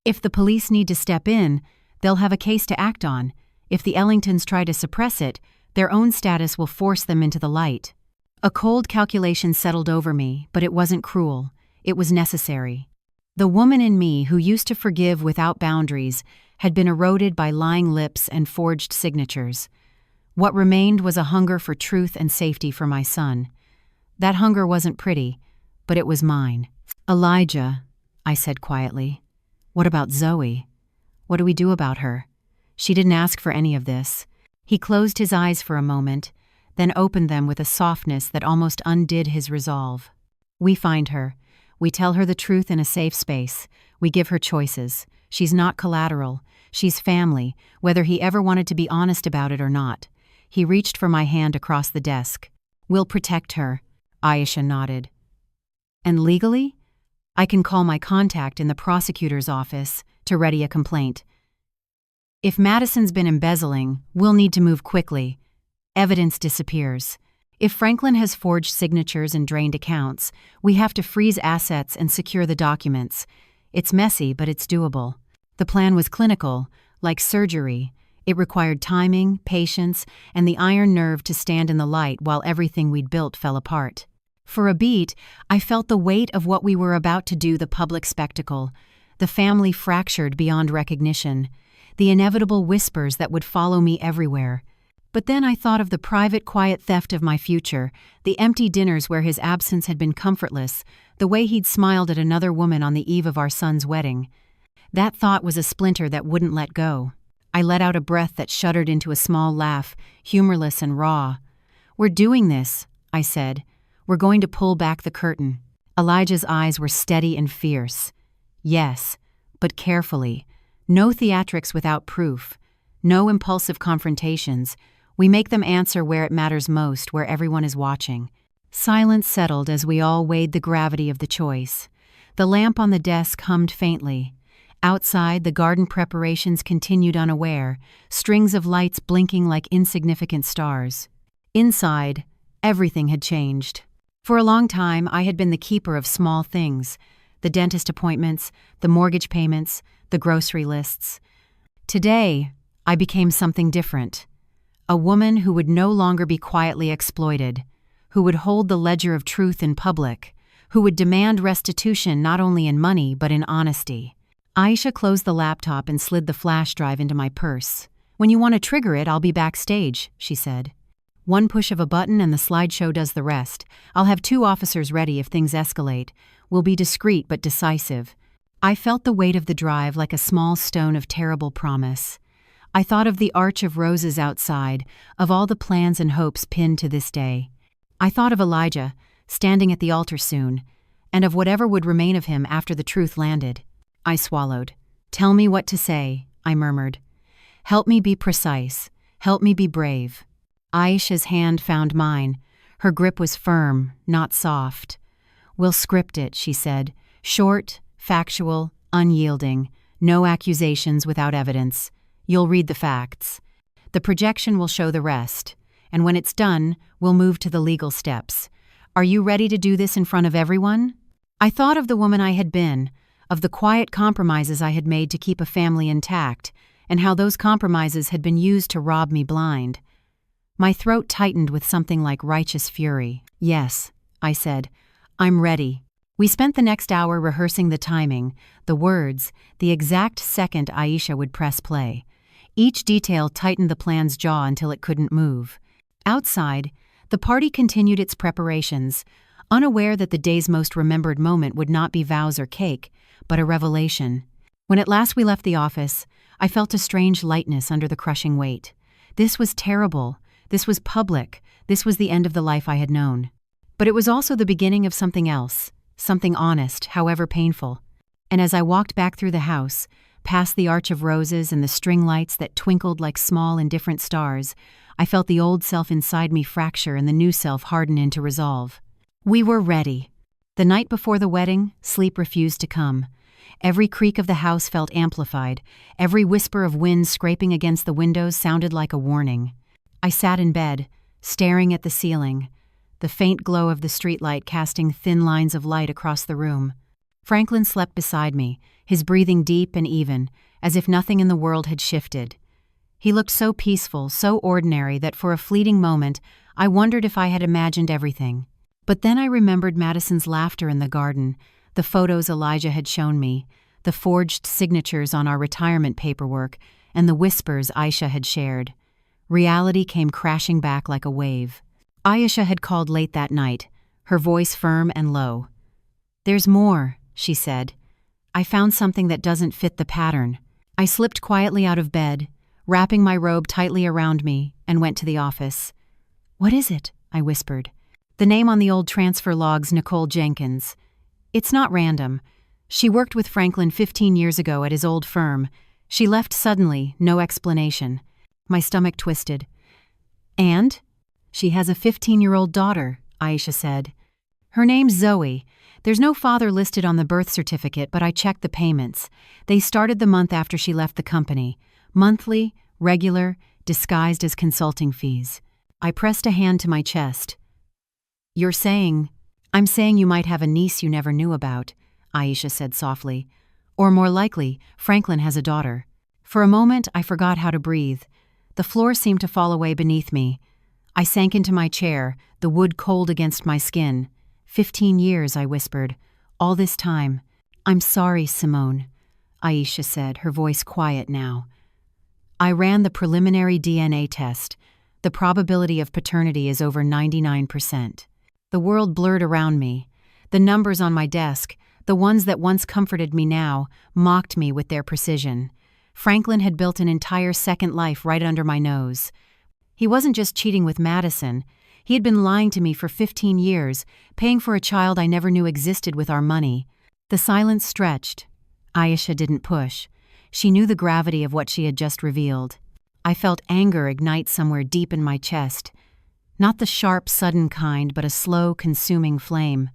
If the police need to step in, they'll have a case to act on. If the Ellingtons try to suppress it, their own status will force them into the light. A cold calculation settled over me, but it wasn't cruel. It was necessary. The woman in me who used to forgive without boundaries had been eroded by lying lips and forged signatures. What remained was a hunger for truth and safety for my son. That hunger wasn't pretty, but it was mine. Elijah, I said quietly. What about Zoe? What do we do about her? She didn't ask for any of this. He closed his eyes for a moment, then opened them with a softness that almost undid his resolve. We find her. We tell her the truth in a safe space. We give her choices. She's not collateral. She's family, whether he ever wanted to be honest about it or not. He reached for my hand across the desk. We'll protect her. Aisha nodded. And legally? I can call my contact in the prosecutor's office to ready a complaint. If Madison's been embezzling, we'll need to move quickly. Evidence disappears. If Franklin has forged signatures and drained accounts, we have to freeze assets and secure the documents. It's messy, but it's doable. The plan was clinical, like surgery. It required timing, patience, and the iron nerve to stand in the light while everything we'd built fell apart. For a beat, I felt the weight of what we were about to do, the public spectacle, the family fractured beyond recognition, the inevitable whispers that would follow me everywhere. But then I thought of the private, quiet theft of my future, the empty dinners where his absence had been comfortless, the way he'd smiled at another woman on the eve of our son's wedding. That thought was a splinter that wouldn't let go. I let out a breath that shuddered into a small laugh, humorless and raw. We're doing this, I said. We're going to pull back the curtain. Elijah's eyes were steady and fierce. Yes, but carefully. No theatrics without proof. No impulsive confrontations. We make them answer where it matters most, where everyone is watching. Silence settled as we all weighed the gravity of the choice. The lamp on the desk hummed faintly. Outside, the garden preparations continued unaware, strings of lights blinking like insignificant stars. Inside, everything had changed. For a long time, I had been the keeper of small things, the dentist appointments, the mortgage payments, the grocery lists. Today, I became something different. A woman who would no longer be quietly exploited, who would hold the ledger of truth in public, who would demand restitution not only in money but in honesty. Aisha closed the laptop and slid the flash drive into my purse. When you want to trigger it, I'll be backstage, she said. One push of a button and the slideshow does the rest. I'll have 2 officers ready if things escalate. We'll be discreet but decisive. I felt the weight of the drive like a small stone of terrible promise. I thought of the arch of roses outside, of all the plans and hopes pinned to this day. I thought of Elijah, standing at the altar soon, and of whatever would remain of him after the truth landed. I swallowed. "Tell me what to say," I murmured. "Help me be precise. Help me be brave." Aisha's hand found mine. Her grip was firm, not soft. "We'll script it," she said. "Short, factual, unyielding. No accusations without evidence. You'll read the facts. The projection will show the rest. And when it's done, we'll move to the legal steps. Are you ready to do this in front of everyone?" I thought of the woman I had been, of the quiet compromises I had made to keep a family intact, and how those compromises had been used to rob me blind. My throat tightened with something like righteous fury. "Yes," I said. "I'm ready." We spent the next hour rehearsing the timing, the words, the exact second Aisha would press play. Each detail tightened the plan's jaw until it couldn't move. Outside, the party continued its preparations, unaware that the day's most remembered moment would not be vows or cake, but a revelation. When at last we left the office, I felt a strange lightness under the crushing weight. This was terrible. This was public. This was the end of the life I had known. But it was also the beginning of something else, something honest, however painful. And as I walked back through the house, past the arch of roses and the string lights that twinkled like small indifferent stars, I felt the old self inside me fracture and the new self harden into resolve. We were ready. The night before the wedding, sleep refused to come. Every creak of the house felt amplified. Every whisper of wind scraping against the windows sounded like a warning. I sat in bed, staring at the ceiling, the faint glow of the streetlight casting thin lines of light across the room. Franklin slept beside me, his breathing deep and even, as if nothing in the world had shifted. He looked so peaceful, so ordinary that for a fleeting moment I wondered if I had imagined everything. But then I remembered Madison's laughter in the garden, the photos Elijah had shown me, the forged signatures on our retirement paperwork, and the whispers Aisha had shared. Reality came crashing back like a wave. Aisha had called late that night, her voice firm and low. "There's more," she said. "I found something that doesn't fit the pattern." I slipped quietly out of bed, wrapping my robe tightly around me, and went to the office. "What is it?" I whispered. "The name on the old transfer log's Nicole Jenkins. It's not random. She worked with Franklin 15 years ago at his old firm. She left suddenly, no explanation." My stomach twisted. "And? She has a 15-year-old daughter," Aisha said. "Her name's Zoe. There's no father listed on the birth certificate, but I checked the payments. They started the month after she left the company. Monthly, regular, disguised as consulting fees." I pressed a hand to my chest. "You're saying—" "I'm saying you might have a niece you never knew about," Aisha said softly. "Or more likely, Franklin has a daughter." For a moment, I forgot how to breathe. The floor seemed to fall away beneath me. I sank into my chair, the wood cold against my skin. 15 years, I whispered. All this time. "I'm sorry, Simone," Aisha said, her voice quiet now. "I ran the preliminary DNA test. The probability of paternity is over 99%. The world blurred around me. The numbers on my desk, the ones that once comforted me now, mocked me with their precision. Franklin had built an entire second life right under my nose. He wasn't just cheating with Madison. He had been lying to me for 15 years, paying for a child I never knew existed with our money. The silence stretched. Aisha didn't push. She knew the gravity of what she had just revealed. I felt anger ignite somewhere deep in my chest. Not the sharp, sudden kind, but a slow, consuming flame.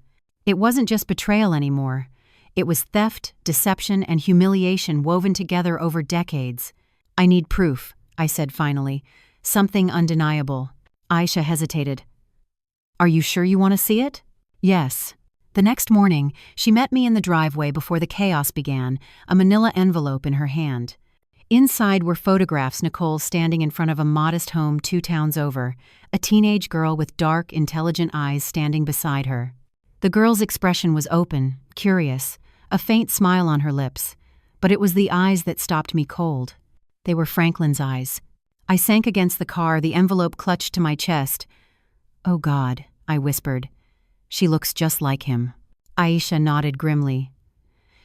It wasn't just betrayal anymore. It was theft, deception, and humiliation woven together over decades. "I need proof," I said finally. "Something undeniable." Aisha hesitated. "Are you sure you want to see it?" "Yes." The next morning, she met me in the driveway before the chaos began, a manila envelope in her hand. Inside were photographs Nicole standing in front of a modest home 2 towns over, a teenage girl with dark, intelligent eyes standing beside her. The girl's expression was open, curious, a faint smile on her lips, but it was the eyes that stopped me cold. They were Franklin's eyes. I sank against the car, the envelope clutched to my chest. "Oh God," I whispered. "She looks just like him." Aisha nodded grimly.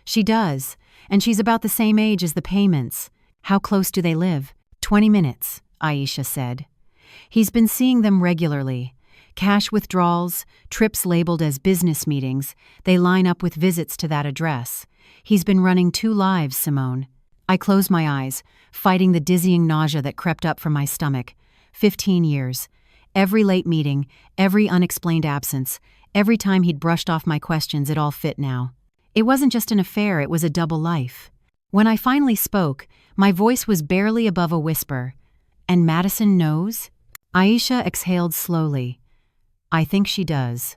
"She does, and she's about the same age as the payments. How close do they live?" 20 minutes, Aisha said. "He's been seeing them regularly. Cash withdrawals, trips labeled as business meetings, they line up with visits to that address. He's been running 2 lives, Simone." I closed my eyes, fighting the dizzying nausea that crept up from my stomach. 15 years. Every late meeting, every unexplained absence, every time he'd brushed off my questions, it all fit now. It wasn't just an affair, it was a double life. When I finally spoke, my voice was barely above a whisper. "And Madison knows?" Aisha exhaled slowly. "I think she does.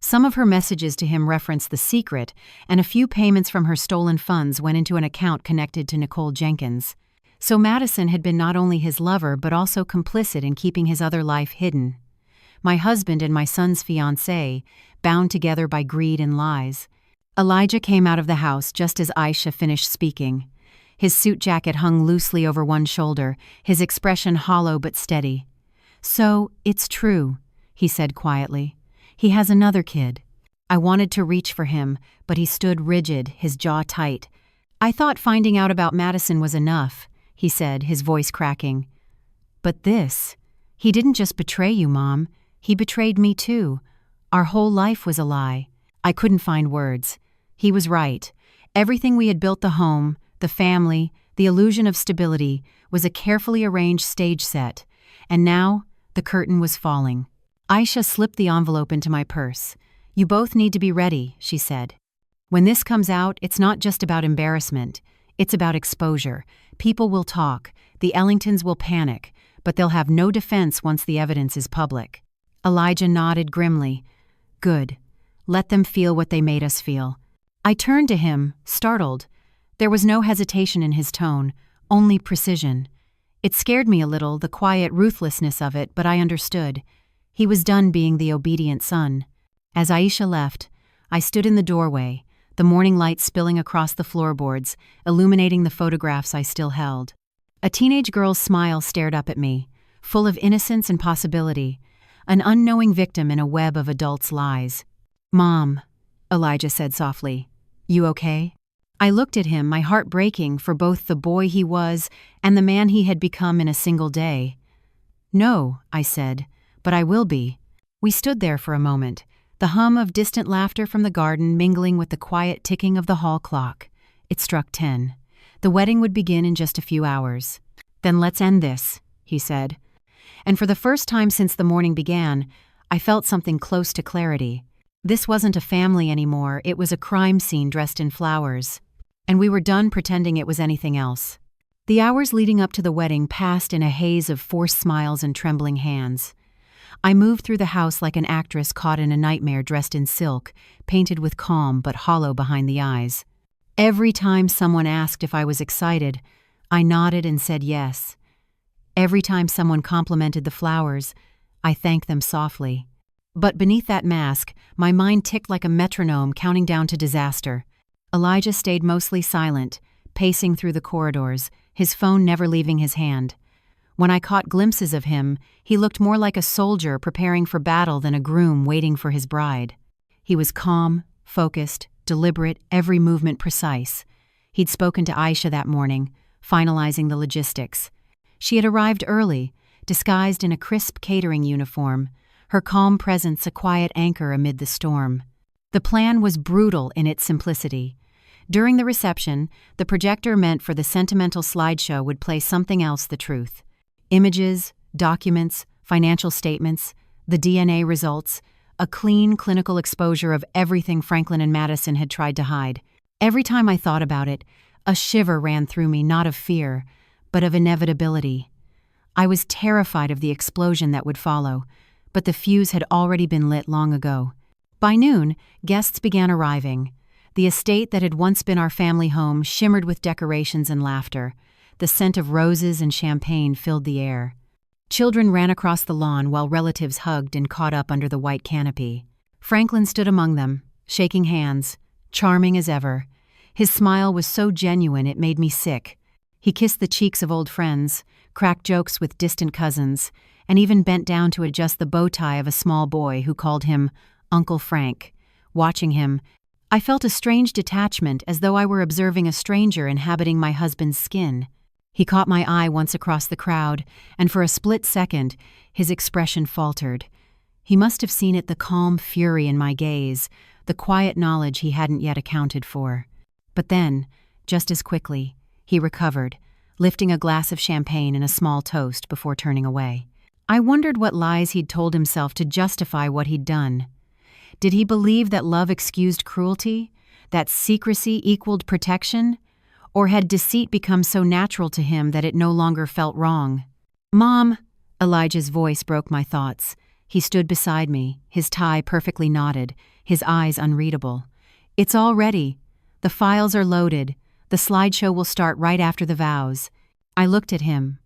Some of her messages to him referenced the secret, and a few payments from her stolen funds went into an account connected to Nicole Jenkins. So Madison had been not only his lover but also complicit in keeping his other life hidden. My husband and my son's fiancée, bound together by greed and lies." Elijah came out of the house just as Aisha finished speaking. His suit jacket hung loosely over one shoulder, his expression hollow but steady. "So, it's true," he said quietly. "He has another kid." I wanted to reach for him, but he stood rigid, his jaw tight. "I thought finding out about Madison was enough," he said, his voice cracking. "But this, he didn't just betray you, Mom. He betrayed me too. Our whole life was a lie." I couldn't find words. He was right. Everything we had built, the home, the family, the illusion of stability, was a carefully arranged stage set. And now, the curtain was falling. Aisha slipped the envelope into my purse. "You both need to be ready," she said. "When this comes out, it's not just about embarrassment. It's about exposure. People will talk. The Ellingtons will panic, but they'll have no defense once the evidence is public." Elijah nodded grimly. "Good. Let them feel what they made us feel." I turned to him, startled. There was no hesitation in his tone, only precision. It scared me a little, the quiet ruthlessness of it, but I understood. He was done being the obedient son. As Aisha left, I stood in the doorway, the morning light spilling across the floorboards, illuminating the photographs I still held. A teenage girl's smile stared up at me, full of innocence and possibility, an unknowing victim in a web of adults' lies. "Mom," Elijah said softly, "you okay?" I looked at him, my heart breaking for both the boy he was and the man he had become in a single day. "No," I said, "but I will be." We stood there for a moment, the hum of distant laughter from the garden mingling with the quiet ticking of the hall clock. It struck 10. The wedding would begin in just a few hours. "Then let's end this," he said. And for the first time since the morning began, I felt something close to clarity. This wasn't a family anymore, it was a crime scene dressed in flowers. And we were done pretending it was anything else. The hours leading up to the wedding passed in a haze of forced smiles and trembling hands. I moved through the house like an actress caught in a nightmare, dressed in silk, painted with calm but hollow behind the eyes. Every time someone asked if I was excited, I nodded and said yes. Every time someone complimented the flowers, I thanked them softly. But beneath that mask, my mind ticked like a metronome, counting down to disaster. Elijah stayed mostly silent, pacing through the corridors, his phone never leaving his hand. When I caught glimpses of him, he looked more like a soldier preparing for battle than a groom waiting for his bride. He was calm, focused, deliberate, every movement precise. He'd spoken to Aisha that morning, finalizing the logistics. She had arrived early, disguised in a crisp catering uniform, her calm presence a quiet anchor amid the storm. The plan was brutal in its simplicity. During the reception, the projector meant for the sentimental slideshow would play something else, the truth. Images, documents, financial statements, the DNA results, a clean clinical exposure of everything Franklin and Madison had tried to hide. Every time I thought about it, a shiver ran through me, not of fear, but of inevitability. I was terrified of the explosion that would follow, but the fuse had already been lit long ago. By noon, guests began arriving. The estate that had once been our family home shimmered with decorations and laughter. The scent of roses and champagne filled the air. Children ran across the lawn while relatives hugged and caught up under the white canopy. Franklin stood among them, shaking hands, charming as ever. His smile was so genuine it made me sick. He kissed the cheeks of old friends, cracked jokes with distant cousins, and even bent down to adjust the bow tie of a small boy who called him Uncle Frank. Watching him, I felt a strange detachment, as though I were observing a stranger inhabiting my husband's skin. He caught my eye once across the crowd, and for a split second, his expression faltered. He must have seen the calm fury in my gaze, the quiet knowledge he hadn't yet accounted for. But then, just as quickly, he recovered, lifting a glass of champagne and a small toast before turning away. I wondered what lies he'd told himself to justify what he'd done. Did he believe that love excused cruelty, that secrecy equaled protection? Or had deceit become so natural to him that it no longer felt wrong? "Mom!" Elijah's voice broke my thoughts. He stood beside me, his tie perfectly knotted, his eyes unreadable. "It's all ready. The files are loaded. The slideshow will start right after the vows." I looked at him.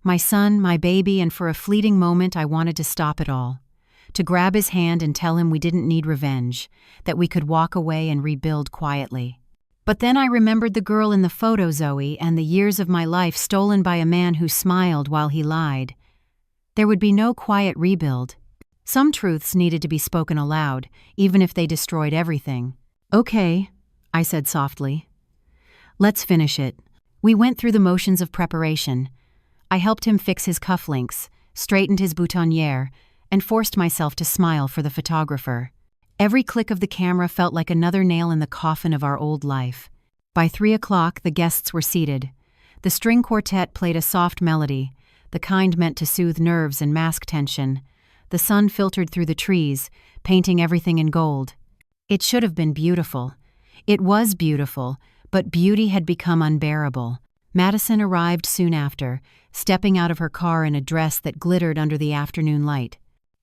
My son, my baby, and for a fleeting moment I wanted to stop it all. To grab his hand and tell him we didn't need revenge, that we could walk away and rebuild quietly. But then I remembered the girl in the photo, Zoe, and the years of my life stolen by a man who smiled while he lied. There would be no quiet rebuild. Some truths needed to be spoken aloud, even if they destroyed everything. "Okay," I said softly. "Let's finish it." We went through the motions of preparation. I helped him fix his cufflinks, straightened his boutonniere, and forced myself to smile for the photographer. Every click of the camera felt like another nail in the coffin of our old life. By 3 o'clock, the guests were seated. The string quartet played a soft melody, the kind meant to soothe nerves and mask tension. The sun filtered through the trees, painting everything in gold. It should have been beautiful. It was beautiful, but beauty had become unbearable. Madison arrived soon after, stepping out of her car in a dress that glittered under the afternoon light.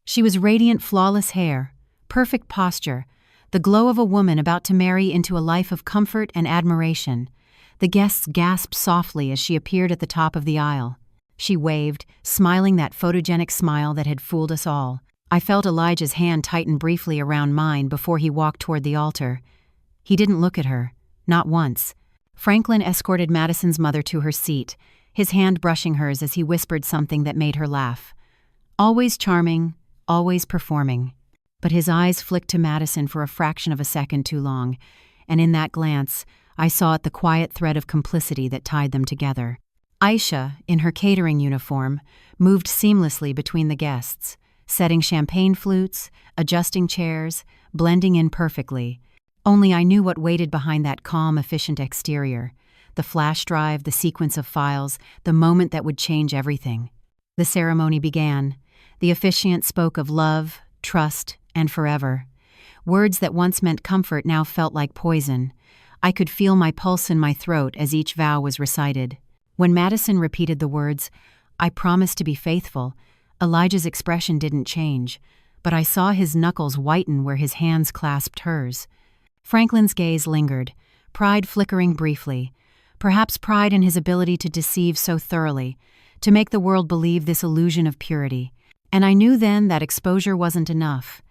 She was radiant, flawless hair, perfect posture, the glow of a woman about to marry into a life of comfort and admiration. The guests gasped softly as she appeared at the top of the aisle. She waved, smiling that photogenic smile that had fooled us all. I felt Elijah's hand tighten briefly around mine before he walked toward the altar. He didn't look at her, not once. Franklin escorted Madison's mother to her seat, his hand brushing hers as he whispered something that made her laugh. Always charming, always performing. But his eyes flicked to Madison for a fraction of a second too long, and in that glance, I saw the quiet thread of complicity that tied them together. Aisha, in her catering uniform, moved seamlessly between the guests, setting champagne flutes, adjusting chairs, blending in perfectly. Only I knew what waited behind that calm, efficient exterior. The flash drive, the sequence of files, the moment that would change everything. The ceremony began. The officiant spoke of love, trust, and forever. Words that once meant comfort now felt like poison. I could feel my pulse in my throat as each vow was recited. When Madison repeated the words, "I promise to be faithful," Elijah's expression didn't change, but I saw his knuckles whiten where his hands clasped hers. Franklin's gaze lingered, pride flickering briefly. Perhaps pride in his ability to deceive so thoroughly, to make the world believe this illusion of purity. And I knew then that exposure wasn't enough.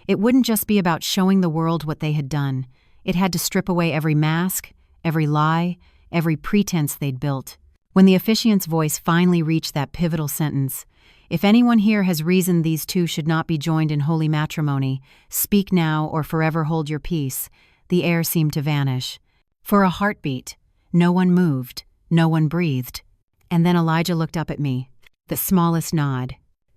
It wouldn't just be about showing the world what they had done. It had to strip away every mask, every lie, every pretense they'd built. When the officiant's voice finally reached that pivotal sentence, "If anyone here has reason these two should not be joined in holy matrimony, speak now or forever hold your peace," the air seemed to vanish. For a heartbeat, no one moved, no one breathed. And then Elijah looked up at me, the smallest nod.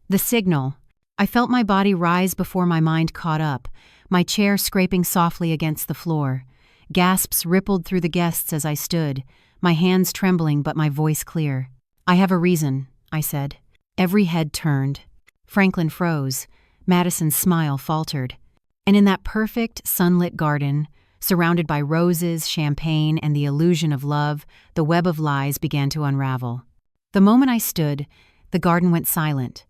The signal. I felt my body rise before my mind caught up, my chair scraping softly against the floor. Gasps rippled through the guests as I stood, my hands trembling but my voice clear. "I have a reason," I said. Every head turned. Franklin froze. Madison's smile faltered. And in that perfect, sunlit garden, surrounded by roses, champagne, and the illusion of love, the web of lies began to unravel. The moment I stood, the garden went silent.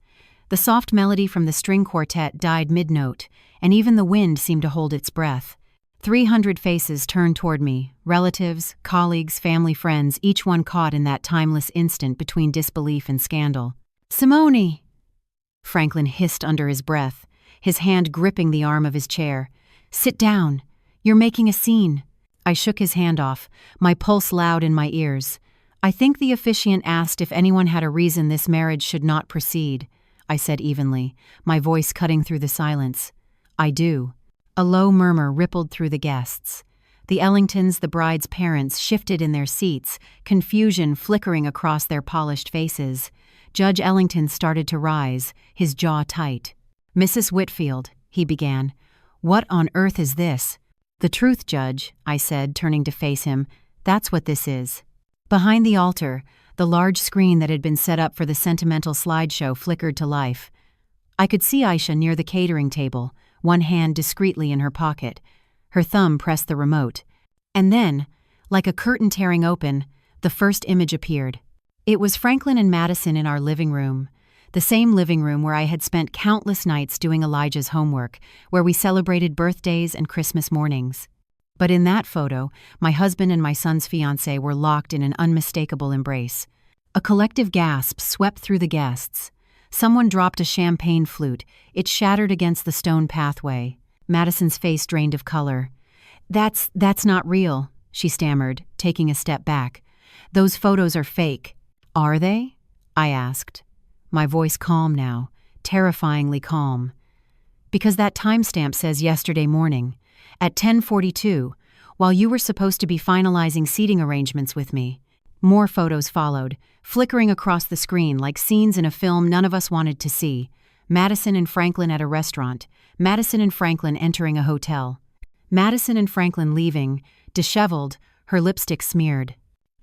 The soft melody from the string quartet died mid-note, and even the wind seemed to hold its breath. 300 faces turned toward me, relatives, colleagues, family, friends, each one caught in that timeless instant between disbelief and scandal. "Simone!" Franklin hissed under his breath, his hand gripping the arm of his chair. "Sit down. You're making a scene." I shook his hand off, my pulse loud in my ears. I think the officiant asked if anyone had a reason this marriage should not proceed, I said evenly, my voice cutting through the silence. I do. A low murmur rippled through the guests. The Ellingtons, the bride's parents, shifted in their seats, confusion flickering across their polished faces. Judge Ellington started to rise, his jaw tight. "Mrs. Whitfield," he began, "what on earth is this?" "The truth, Judge," I said, turning to face him. "That's what this is." Behind the altar, the large screen that had been set up for the sentimental slideshow flickered to life. I could see Aisha near the catering table, one hand discreetly in her pocket. Her thumb pressed the remote. And then, like a curtain tearing open, the first image appeared. It was Franklin and Madison in our living room, the same living room where I had spent countless nights doing Elijah's homework, where we celebrated birthdays and Christmas mornings. But in that photo, my husband and my son's fiancée were locked in an unmistakable embrace. A collective gasp swept through the guests. Someone dropped a champagne flute. It shattered against the stone pathway. Madison's face drained of color. That's not real," she stammered, taking a step back. "Those photos are fake." "Are they?" I asked. My voice calm now, terrifyingly calm. "Because that timestamp says yesterday morning, at 10:42, while you were supposed to be finalizing seating arrangements with me." More photos followed, flickering across the screen like scenes in a film none of us wanted to see. Madison and Franklin at a restaurant, Madison and Franklin entering a hotel, Madison and Franklin leaving, disheveled, her lipstick smeared.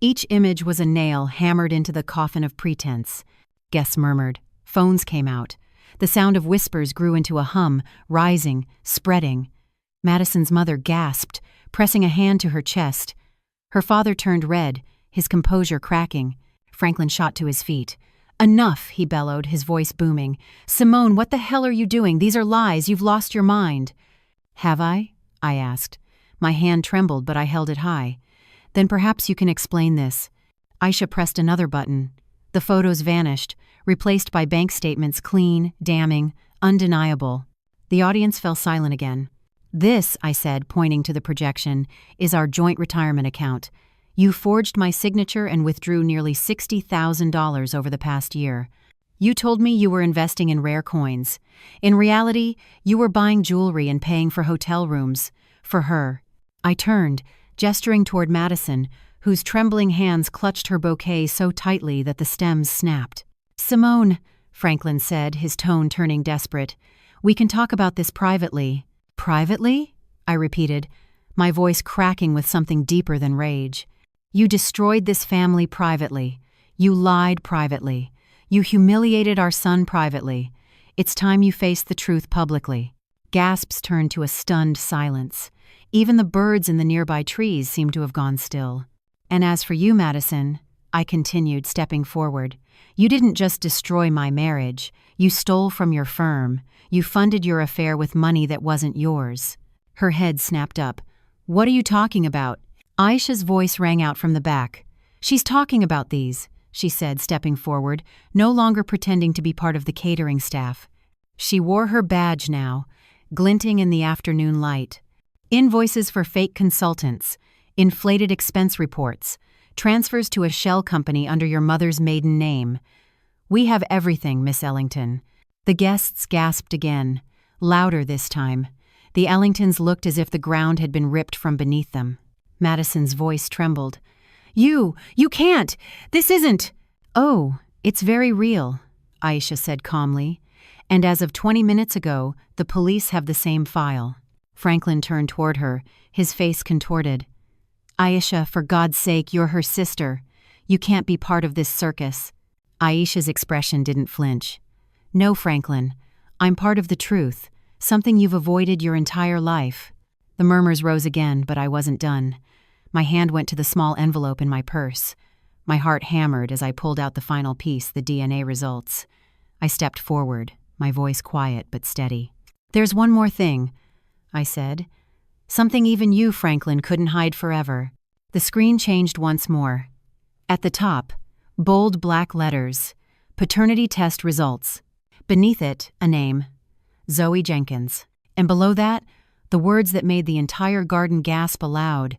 Each image was a nail hammered into the coffin of pretense. Guests murmured. Phones came out. The sound of whispers grew into a hum, rising, spreading. Madison's mother gasped, pressing a hand to her chest. Her father turned red, his composure cracking. Franklin shot to his feet. "Enough," he bellowed, his voice booming. "Simone, what the hell are you doing? These are lies. You've lost your mind." "Have I?" I asked. My hand trembled, but I held it high. "Then perhaps you can explain this." Aisha pressed another button. The photos vanished, replaced by bank statements clean, damning, undeniable. The audience fell silent again. "This," I said, pointing to the projection, "is our joint retirement account. You forged my signature and withdrew nearly $60,000 over the past year. You told me you were investing in rare coins. In reality, you were buying jewelry and paying for hotel rooms. For her." I turned, gesturing toward Madison, whose trembling hands clutched her bouquet so tightly that the stems snapped. "Simone," Franklin said, his tone turning desperate, "we can talk about this privately." "Privately?" I repeated, my voice cracking with something deeper than rage. "You destroyed this family privately. You lied privately. You humiliated our son privately. It's time you faced the truth publicly." Gasps turned to a stunned silence. Even the birds in the nearby trees seemed to have gone still. "And as for you, Madison," I continued, stepping forward, "you didn't just destroy my marriage. You stole from your firm. You funded your affair with money that wasn't yours." Her head snapped up. "What are you talking about?" Aisha's voice rang out from the back. "She's talking about these," she said, stepping forward, no longer pretending to be part of the catering staff. She wore her badge now, glinting in the afternoon light. "Invoices for fake consultants, inflated expense reports, transfers to a shell company under your mother's maiden name. We have everything, Miss Ellington." The guests gasped again, louder this time. The Ellingtons looked as if the ground had been ripped from beneath them. Madison's voice trembled. You can't! This isn't—" "Oh, it's very real," Aisha said calmly. "And as of 20 minutes ago, the police have the same file." Franklin turned toward her, his face contorted. "Aisha, for God's sake, you're her sister. You can't be part of this circus." Aisha's expression didn't flinch. "No, Franklin, I'm part of the truth, something you've avoided your entire life." The murmurs rose again, but I wasn't done. My hand went to the small envelope in my purse. My heart hammered as I pulled out the final piece, the DNA results. I stepped forward, my voice quiet but steady. "There's one more thing," I said. "Something even you, Franklin, couldn't hide forever." The screen changed once more. At the top, bold black letters, "Paternity test results." Beneath it, a name, Zoe Jenkins. And below that, the words that made the entire garden gasp aloud.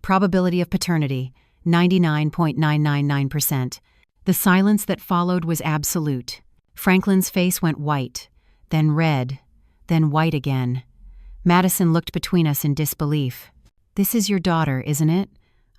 "Probability of paternity, 99.999%. The silence that followed was absolute. Franklin's face went white, then red, then white again. Madison looked between us in disbelief. "This is your daughter, isn't it?"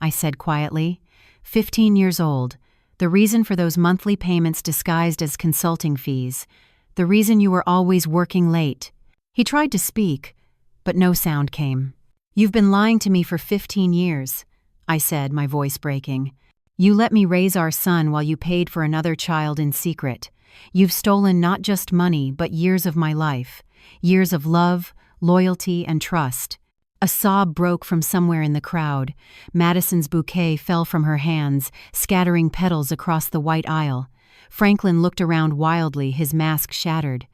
I said quietly. 15 years old. The reason for those monthly payments disguised as consulting fees. The reason you were always working late." He tried to speak, but no sound came. "You've been lying to me for 15 years, I said, my voice breaking. "You let me raise our son while you paid for another child in secret. You've stolen not just money, but years of my life. Years of love, loyalty, and trust." A sob broke from somewhere in the crowd. Madison's bouquet fell from her hands, scattering petals across the white aisle. Franklin looked around wildly, his mask shattered.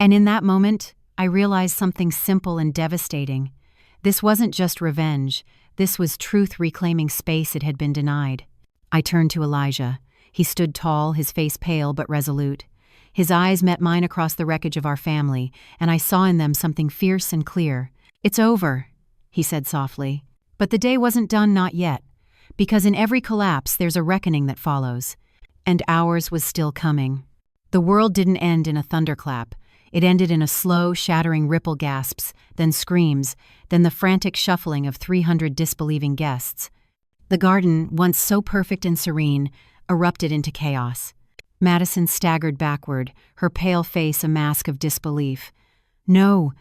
And in that moment, I realized something simple and devastating. This wasn't just revenge. This was truth reclaiming space it had been denied. I turned to Elijah. He stood tall, his face pale but resolute. His eyes met mine across the wreckage of our family, and I saw in them something fierce and clear. "It's over," he said softly. But the day wasn't done, not yet. Because in every collapse there's a reckoning that follows. And ours was still coming. The world didn't end in a thunderclap. It ended in a slow, shattering ripple gasps, then screams, then the frantic shuffling of 300 disbelieving guests. The garden, once so perfect and serene, erupted into chaos. Madison staggered backward, her pale face a mask of disbelief. "No,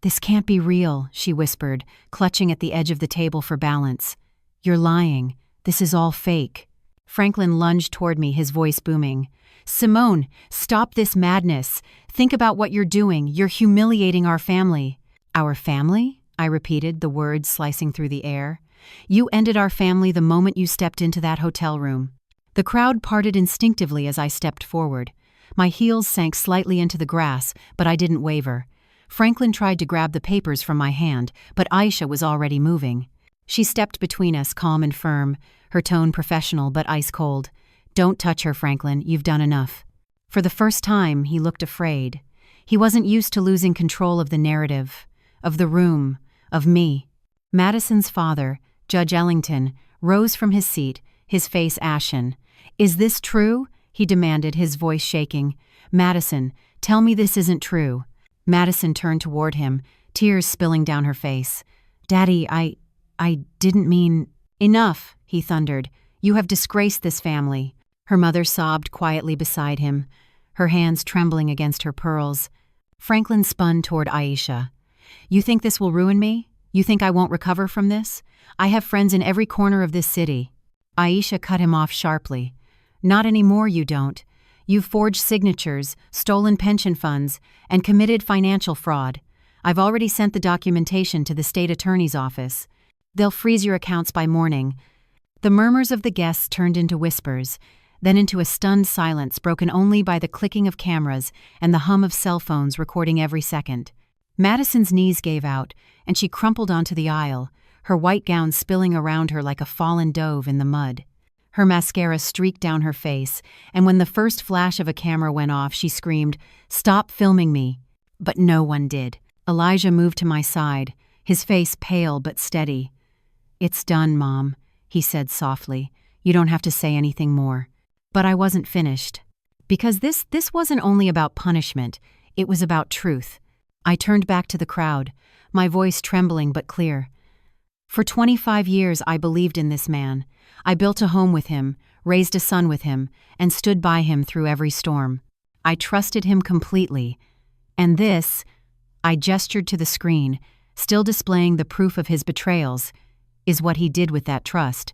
this can't be real," she whispered, clutching at the edge of the table for balance. "You're lying. This is all fake." Franklin lunged toward me, his voice booming. "Simone, stop this madness. Think about what you're doing. You're humiliating our family." "Our family?" I repeated, the words slicing through the air. "You ended our family the moment you stepped into that hotel room." The crowd parted instinctively as I stepped forward. My heels sank slightly into the grass, but I didn't waver. Franklin tried to grab the papers from my hand, but Aisha was already moving. She stepped between us, calm and firm, her tone professional but ice-cold. "Don't touch her, Franklin. You've done enough." For the first time, he looked afraid. He wasn't used to losing control of the narrative, of the room, of me. Madison's father, Judge Ellington, rose from his seat, his face ashen. "Is this true?" he demanded, his voice shaking. "Madison, tell me this isn't true." Madison turned toward him, tears spilling down her face. "Daddy, I didn't mean—" "Enough," he thundered. "You have disgraced this family." Her mother sobbed quietly beside him, her hands trembling against her pearls. Franklin spun toward Aisha. "You think this will ruin me? You think I won't recover from this? I have friends in every corner of this city." Aisha cut him off sharply. "Not anymore, you don't. You've forged signatures, stolen pension funds, and committed financial fraud. I've already sent the documentation to the state attorney's office. They'll freeze your accounts by morning." The murmurs of the guests turned into whispers, then into a stunned silence broken only by the clicking of cameras and the hum of cell phones recording every second. Madison's knees gave out, and she crumpled onto the aisle, her white gown spilling around her like a fallen dove in the mud. Her mascara streaked down her face, and when the first flash of a camera went off, she screamed, "Stop filming me." But no one did. Elijah moved to my side, his face pale but steady. "It's done, Mom," he said softly. "You don't have to say anything more." But I wasn't finished. Because this wasn't only about punishment, it was about truth. I turned back to the crowd, my voice trembling but clear. For 25 years I believed in this man. I built a home with him, raised a son with him, and stood by him through every storm. I trusted him completely. And this, I gestured to the screen, still displaying the proof of his betrayals, is what he did with that trust.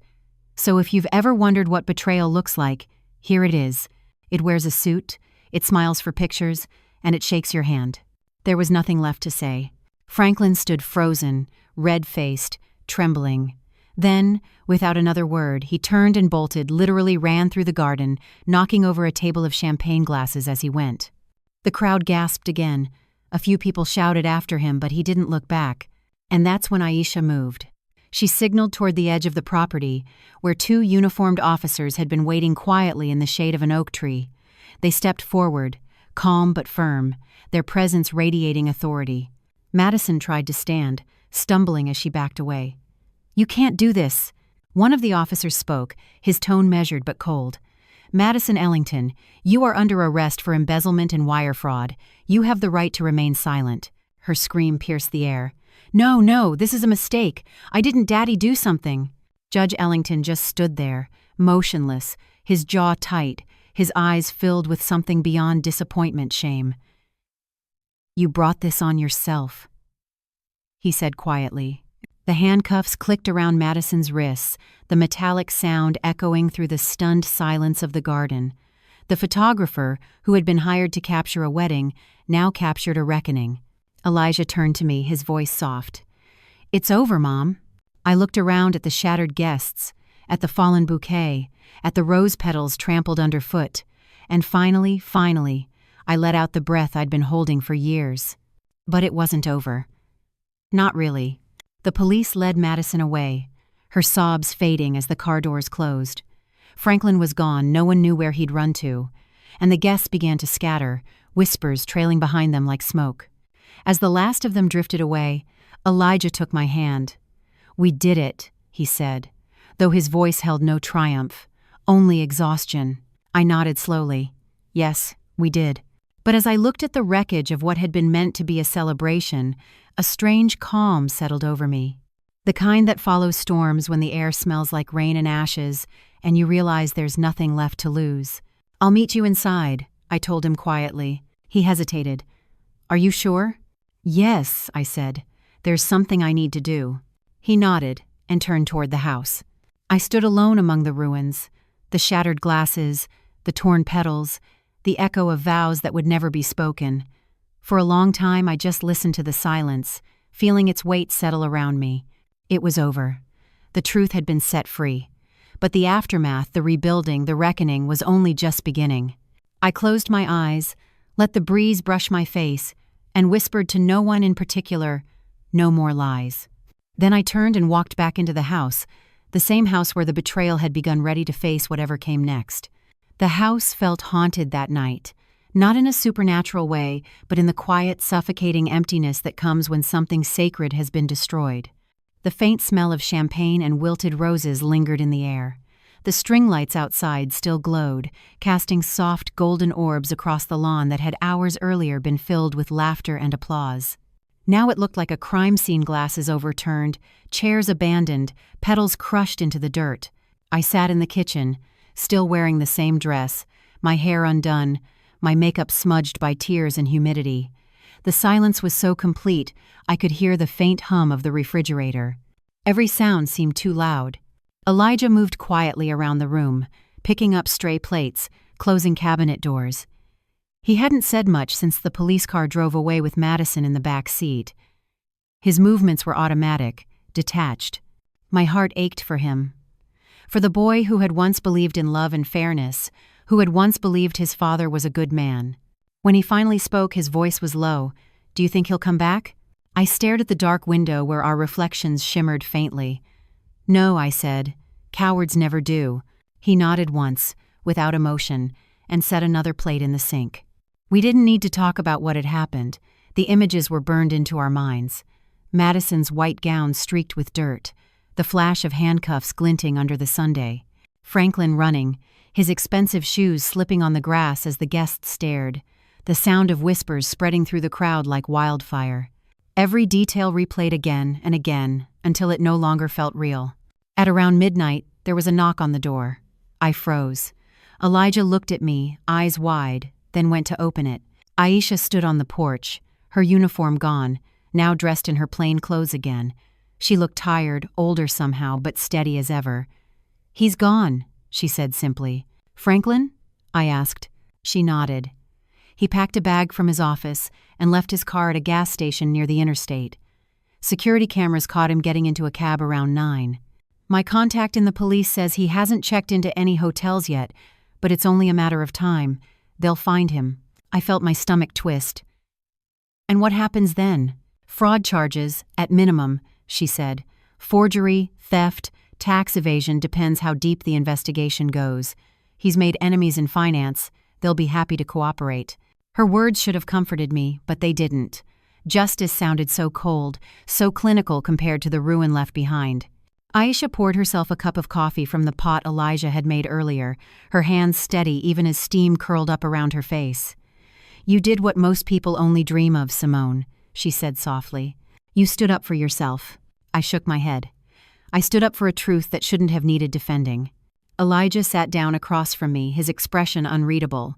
So if you've ever wondered what betrayal looks like, here it is. It wears a suit, it smiles for pictures, and it shakes your hand. There was nothing left to say. Franklin stood frozen, red-faced, trembling. Then, without another word, he turned and bolted, literally ran through the garden, knocking over a table of champagne glasses as he went. The crowd gasped again. A few people shouted after him, but he didn't look back. And that's when Aisha moved. She signaled toward the edge of the property, where 2 uniformed officers had been waiting quietly in the shade of an oak tree. They stepped forward, calm but firm, their presence radiating authority. Madison tried to stand, stumbling as she backed away. "You can't do this." One of the officers spoke, his tone measured but cold. "Madison Ellington, you are under arrest for embezzlement and wire fraud. You have the right to remain silent." Her scream pierced the air. "No, no, this is a mistake. I didn't Daddy do something." Judge Ellington just stood there, motionless, his jaw tight, his eyes filled with something beyond disappointment, shame. "You brought this on yourself," he said quietly. The handcuffs clicked around Madison's wrists, the metallic sound echoing through the stunned silence of the garden. The photographer, who had been hired to capture a wedding, now captured a reckoning. Elijah turned to me, his voice soft. "It's over, Mom." I looked around at the shattered guests, at the fallen bouquet, at the rose petals trampled underfoot, and finally, I let out the breath I'd been holding for years. But it wasn't over. Not really. The police led Madison away, her sobs fading as the car doors closed. Franklin was gone, no one knew where he'd run to, and the guests began to scatter, whispers trailing behind them like smoke. As the last of them drifted away, Elijah took my hand. "We did it," he said, though his voice held no triumph, only exhaustion. I nodded slowly. Yes, we did. But as I looked at the wreckage of what had been meant to be a celebration, a strange calm settled over me. The kind that follows storms when the air smells like rain and ashes, and you realize there's nothing left to lose. "I'll meet you inside," I told him quietly. He hesitated. "Are you sure?" "Yes," I said. "There's something I need to do." He nodded and turned toward the house. I stood alone among the ruins, the shattered glasses, the torn petals, the echo of vows that would never be spoken. For a long time I just listened to the silence, feeling its weight settle around me. It was over. The truth had been set free. But the aftermath, the rebuilding, the reckoning was only just beginning. I closed my eyes, let the breeze brush my face, and whispered to no one in particular, "No more lies." Then I turned and walked back into the house, the same house where the betrayal had begun, ready to face whatever came next. The house felt haunted that night, not in a supernatural way, but in the quiet, suffocating emptiness that comes when something sacred has been destroyed. The faint smell of champagne and wilted roses lingered in the air. The string lights outside still glowed, casting soft golden orbs across the lawn that had hours earlier been filled with laughter and applause. Now it looked like a crime scene, glasses overturned, chairs abandoned, petals crushed into the dirt. I sat in the kitchen, still wearing the same dress, my hair undone, my makeup smudged by tears and humidity. The silence was so complete, I could hear the faint hum of the refrigerator. Every sound seemed too loud. Elijah moved quietly around the room, picking up stray plates, closing cabinet doors. He hadn't said much since the police car drove away with Madison in the back seat. His movements were automatic, detached. My heart ached for him. For the boy who had once believed in love and fairness, who had once believed his father was a good man. When he finally spoke, his voice was low. "Do you think he'll come back?" I stared at the dark window where our reflections shimmered faintly. "No," I said. "Cowards never do." He nodded once, without emotion, and set another plate in the sink. We didn't need to talk about what had happened. The images were burned into our minds. Madison's white gown streaked with dirt, the flash of handcuffs glinting under the sundae. Franklin running, his expensive shoes slipping on the grass as the guests stared, the sound of whispers spreading through the crowd like wildfire. Every detail replayed again and again until it no longer felt real. At around midnight, there was a knock on the door. I froze. Elijah looked at me, eyes wide, then went to open it. Aisha stood on the porch, her uniform gone, now dressed in her plain clothes again. She looked tired, older somehow, but steady as ever. "He's gone," she said simply. "Franklin?" I asked. She nodded. He packed a bag from his office and left his car at a gas station near the interstate. Security cameras caught him getting into a cab around 9. "My contact in the police says he hasn't checked into any hotels yet, but it's only a matter of time. They'll find him." I felt my stomach twist. "And what happens then?" "Fraud charges, at minimum," she said. "Forgery, theft, tax evasion, depends how deep the investigation goes. He's made enemies in finance. They'll be happy to cooperate." Her words should have comforted me, but they didn't. Justice sounded so cold, so clinical compared to the ruin left behind. Aisha poured herself a cup of coffee from the pot Elijah had made earlier, her hands steady even as steam curled up around her face. "You did what most people only dream of, Simone," she said softly. "You stood up for yourself." I shook my head. I stood up for a truth that shouldn't have needed defending. Elijah sat down across from me, his expression unreadable.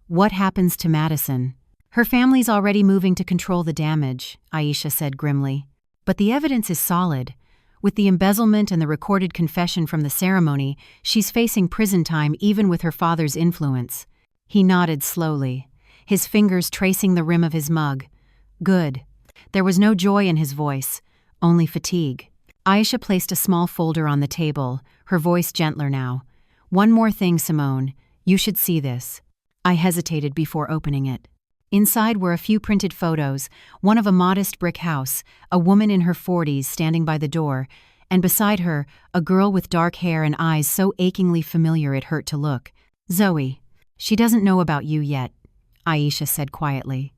"What happens to Madison?" "Her family's already moving to control the damage," Aisha said grimly. "But the evidence is solid. With the embezzlement and the recorded confession from the ceremony, she's facing prison time even with her father's influence." He nodded slowly, his fingers tracing the rim of his mug. "Good." There was no joy in his voice, only fatigue. Aisha placed a small folder on the table, her voice gentler now. "One more thing, Simone. You should see this." I hesitated before opening it. Inside were a few printed photos, one of a modest brick house, a woman in her 40s standing by the door, and beside her, a girl with dark hair and eyes so achingly familiar it hurt to look. "Zoe. She doesn't know about you yet," Aisha said quietly.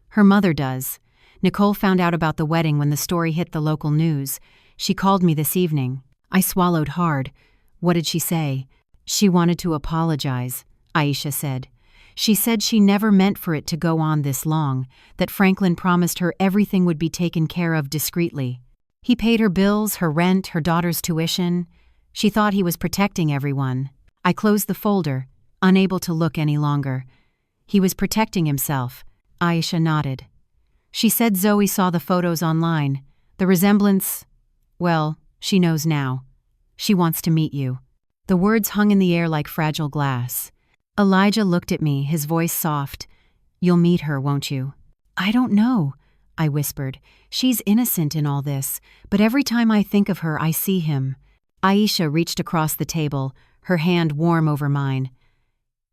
"Her mother does. Nicole found out about the wedding when the story hit the local news. She called me this evening." I swallowed hard. "What did she say?" "She wanted to apologize," Aisha said. "She said she never meant for it to go on this long, that Franklin promised her everything would be taken care of discreetly. He paid her bills, her rent, her daughter's tuition. She thought he was protecting everyone." I closed the folder, unable to look any longer. "He was protecting himself," Aisha nodded. "She said Zoe saw the photos online. The resemblance, well, she knows now. She wants to meet you." The words hung in the air like fragile glass. Elijah looked at me, his voice soft. "You'll meet her, won't you?" "I don't know," I whispered. "She's innocent in all this, but every time I think of her, I see him." Aisha reached across the table, her hand warm over mine.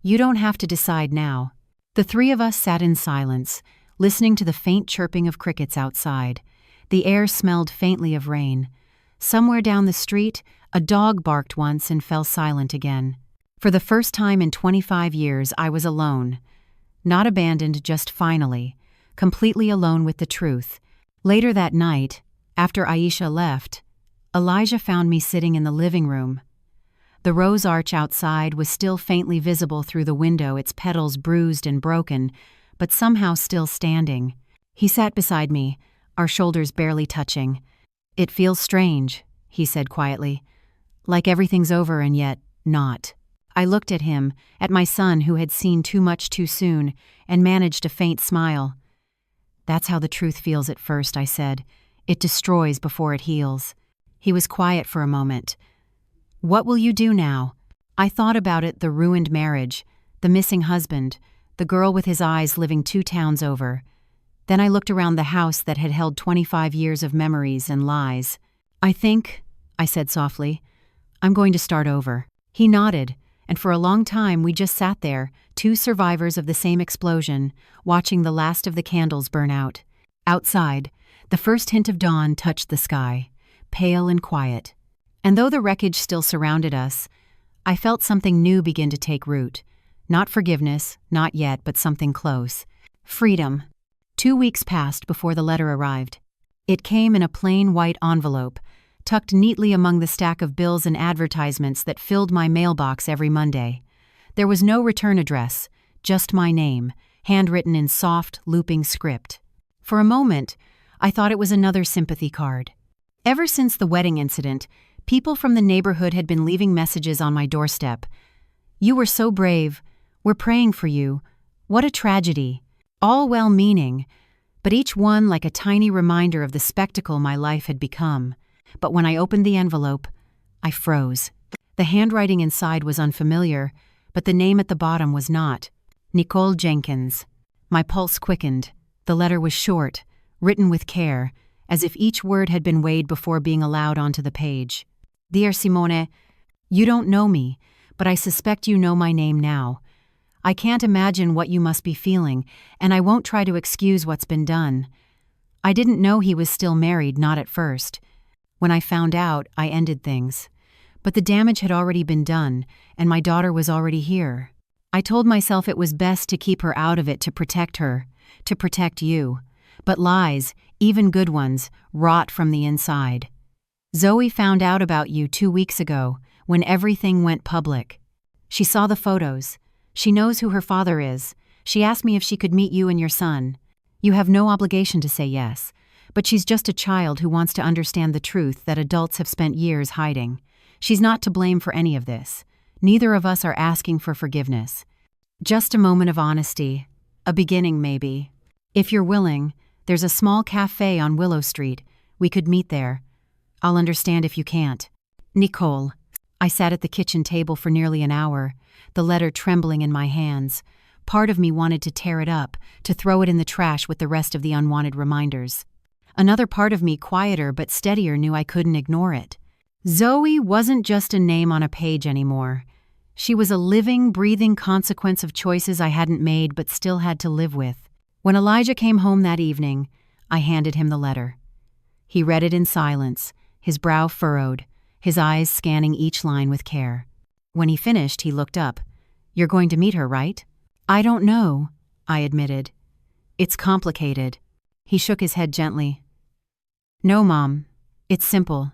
"You don't have to decide now." The three of us sat in silence, listening to the faint chirping of crickets outside. The air smelled faintly of rain. Somewhere down the street, a dog barked once and fell silent again. For the first time in 25 years, I was alone. Not abandoned, just finally. Completely alone with the truth. Later that night, after Aisha left, Elijah found me sitting in the living room. The rose arch outside was still faintly visible through the window, its petals bruised and broken, but somehow still standing. He sat beside me, our shoulders barely touching. "It feels strange," he said quietly. "Like everything's over and yet not." I looked at him, at my son who had seen too much too soon, and managed a faint smile. "That's how the truth feels at first," I said. "It destroys before it heals." He was quiet for a moment. "What will you do now?" I thought about it, the ruined marriage, the missing husband, the girl with his eyes living 2 towns over. Then I looked around the house that had held 25 years of memories and lies. I think," I said softly, "I'm going to start over." He nodded, and for a long time we just sat there, 2 survivors of the same explosion, watching the last of the candles burn out. Outside, the first hint of dawn touched the sky, pale and quiet. And though the wreckage still surrounded us, I felt something new begin to take root. Not forgiveness, not yet, but something close. Freedom. 2 weeks passed before the letter arrived. It came in a plain white envelope, tucked neatly among the stack of bills and advertisements that filled my mailbox every Monday. There was no return address, just my name, handwritten in soft, looping script. For a moment, I thought it was another sympathy card. Ever since the wedding incident, people from the neighborhood had been leaving messages on my doorstep. "You were so brave. We're praying for you. What a tragedy." All well-meaning, but each one like a tiny reminder of the spectacle my life had become. But when I opened the envelope, I froze. The handwriting inside was unfamiliar, but the name at the bottom was not. Nicole Jenkins. My pulse quickened. The letter was short, written with care, as if each word had been weighed before being allowed onto the page. "Dear Simone, you don't know me, but I suspect you know my name now. I can't imagine what you must be feeling, and I won't try to excuse what's been done. I didn't know he was still married, not at first. When I found out, I ended things. But the damage had already been done, and my daughter was already here. I told myself it was best to keep her out of it to protect her, to protect you. But lies, even good ones, rot from the inside. Zoe found out about you 2 weeks ago, when everything went public. She saw the photos. She knows who her father is. She asked me if she could meet you and your son. You have no obligation to say yes, but she's just a child who wants to understand the truth that adults have spent years hiding. She's not to blame for any of this. Neither of us are asking for forgiveness. Just a moment of honesty. A beginning, maybe. If you're willing, there's a small cafe on Willow Street. We could meet there. I'll understand if you can't. Nicole. I sat at the kitchen table for nearly an hour, the letter trembling in my hands. Part of me wanted to tear it up, to throw it in the trash with the rest of the unwanted reminders. Another part of me, quieter but steadier, knew I couldn't ignore it. Zoe wasn't just a name on a page anymore. She was a living, breathing consequence of choices I hadn't made but still had to live with. When Elijah came home that evening, I handed him the letter. He read it in silence, his brow furrowed, his eyes scanning each line with care. When he finished, he looked up. "You're going to meet her, right?" "I don't know," I admitted. "It's complicated." He shook his head gently. "No, Mom. It's simple.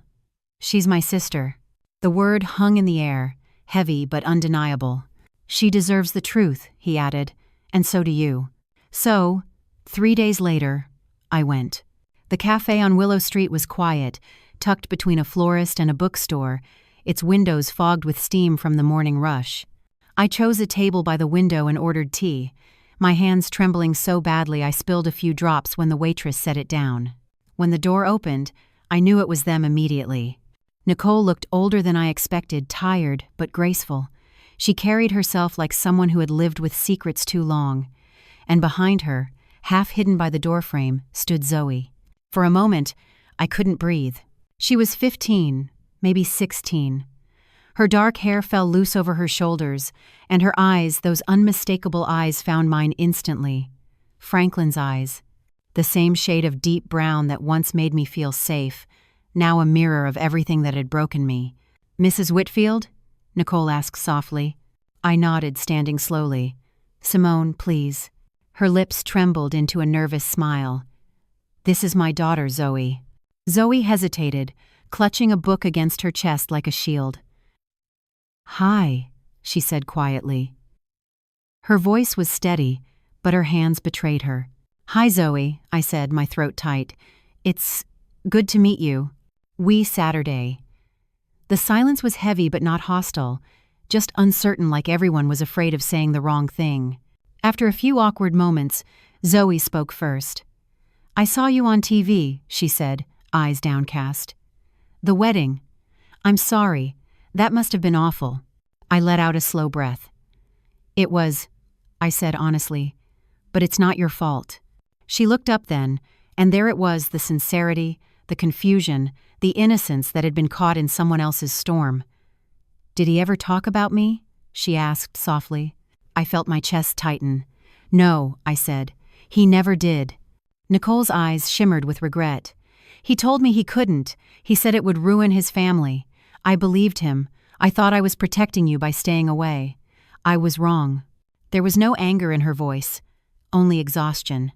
She's my sister." The word hung in the air, heavy but undeniable. "She deserves the truth," he added, "and so do you." So, 3 days later, I went. The cafe on Willow Street was quiet, tucked between a florist and a bookstore, its windows fogged with steam from the morning rush. I chose a table by the window and ordered tea, my hands trembling so badly I spilled a few drops when the waitress set it down. When the door opened, I knew it was them immediately. Nicole looked older than I expected, tired but graceful. She carried herself like someone who had lived with secrets too long. And behind her, half hidden by the doorframe, stood Zoe. For a moment, I couldn't breathe. She was 15, maybe 16. Her dark hair fell loose over her shoulders, and her eyes, those unmistakable eyes, found mine instantly. Franklin's eyes. The same shade of deep brown that once made me feel safe, now a mirror of everything that had broken me. "Mrs. Whitfield?" Nicole asked softly. I nodded, standing slowly. "Simone, please." Her lips trembled into a nervous smile. "This is my daughter, Zoe." Zoe hesitated, clutching a book against her chest like a shield. "Hi," she said quietly. Her voice was steady, but her hands betrayed her. "Hi, Zoe," I said, my throat tight. "It's good to meet you. We Saturday." The silence was heavy but not hostile, just uncertain, like everyone was afraid of saying the wrong thing. After a few awkward moments, Zoe spoke first. "I saw you on TV," she said, eyes downcast. "The wedding. I'm sorry. That must have been awful." I let out a slow breath. "It was," I said honestly, "but it's not your fault." She looked up then, and there it was, the sincerity, the confusion, the innocence that had been caught in someone else's storm. "Did he ever talk about me?" she asked softly. I felt my chest tighten. "No," I said. "He never did." Nicole's eyes shimmered with regret. "He told me he couldn't. He said it would ruin his family. I believed him. I thought I was protecting you by staying away. I was wrong." There was no anger in her voice, only exhaustion.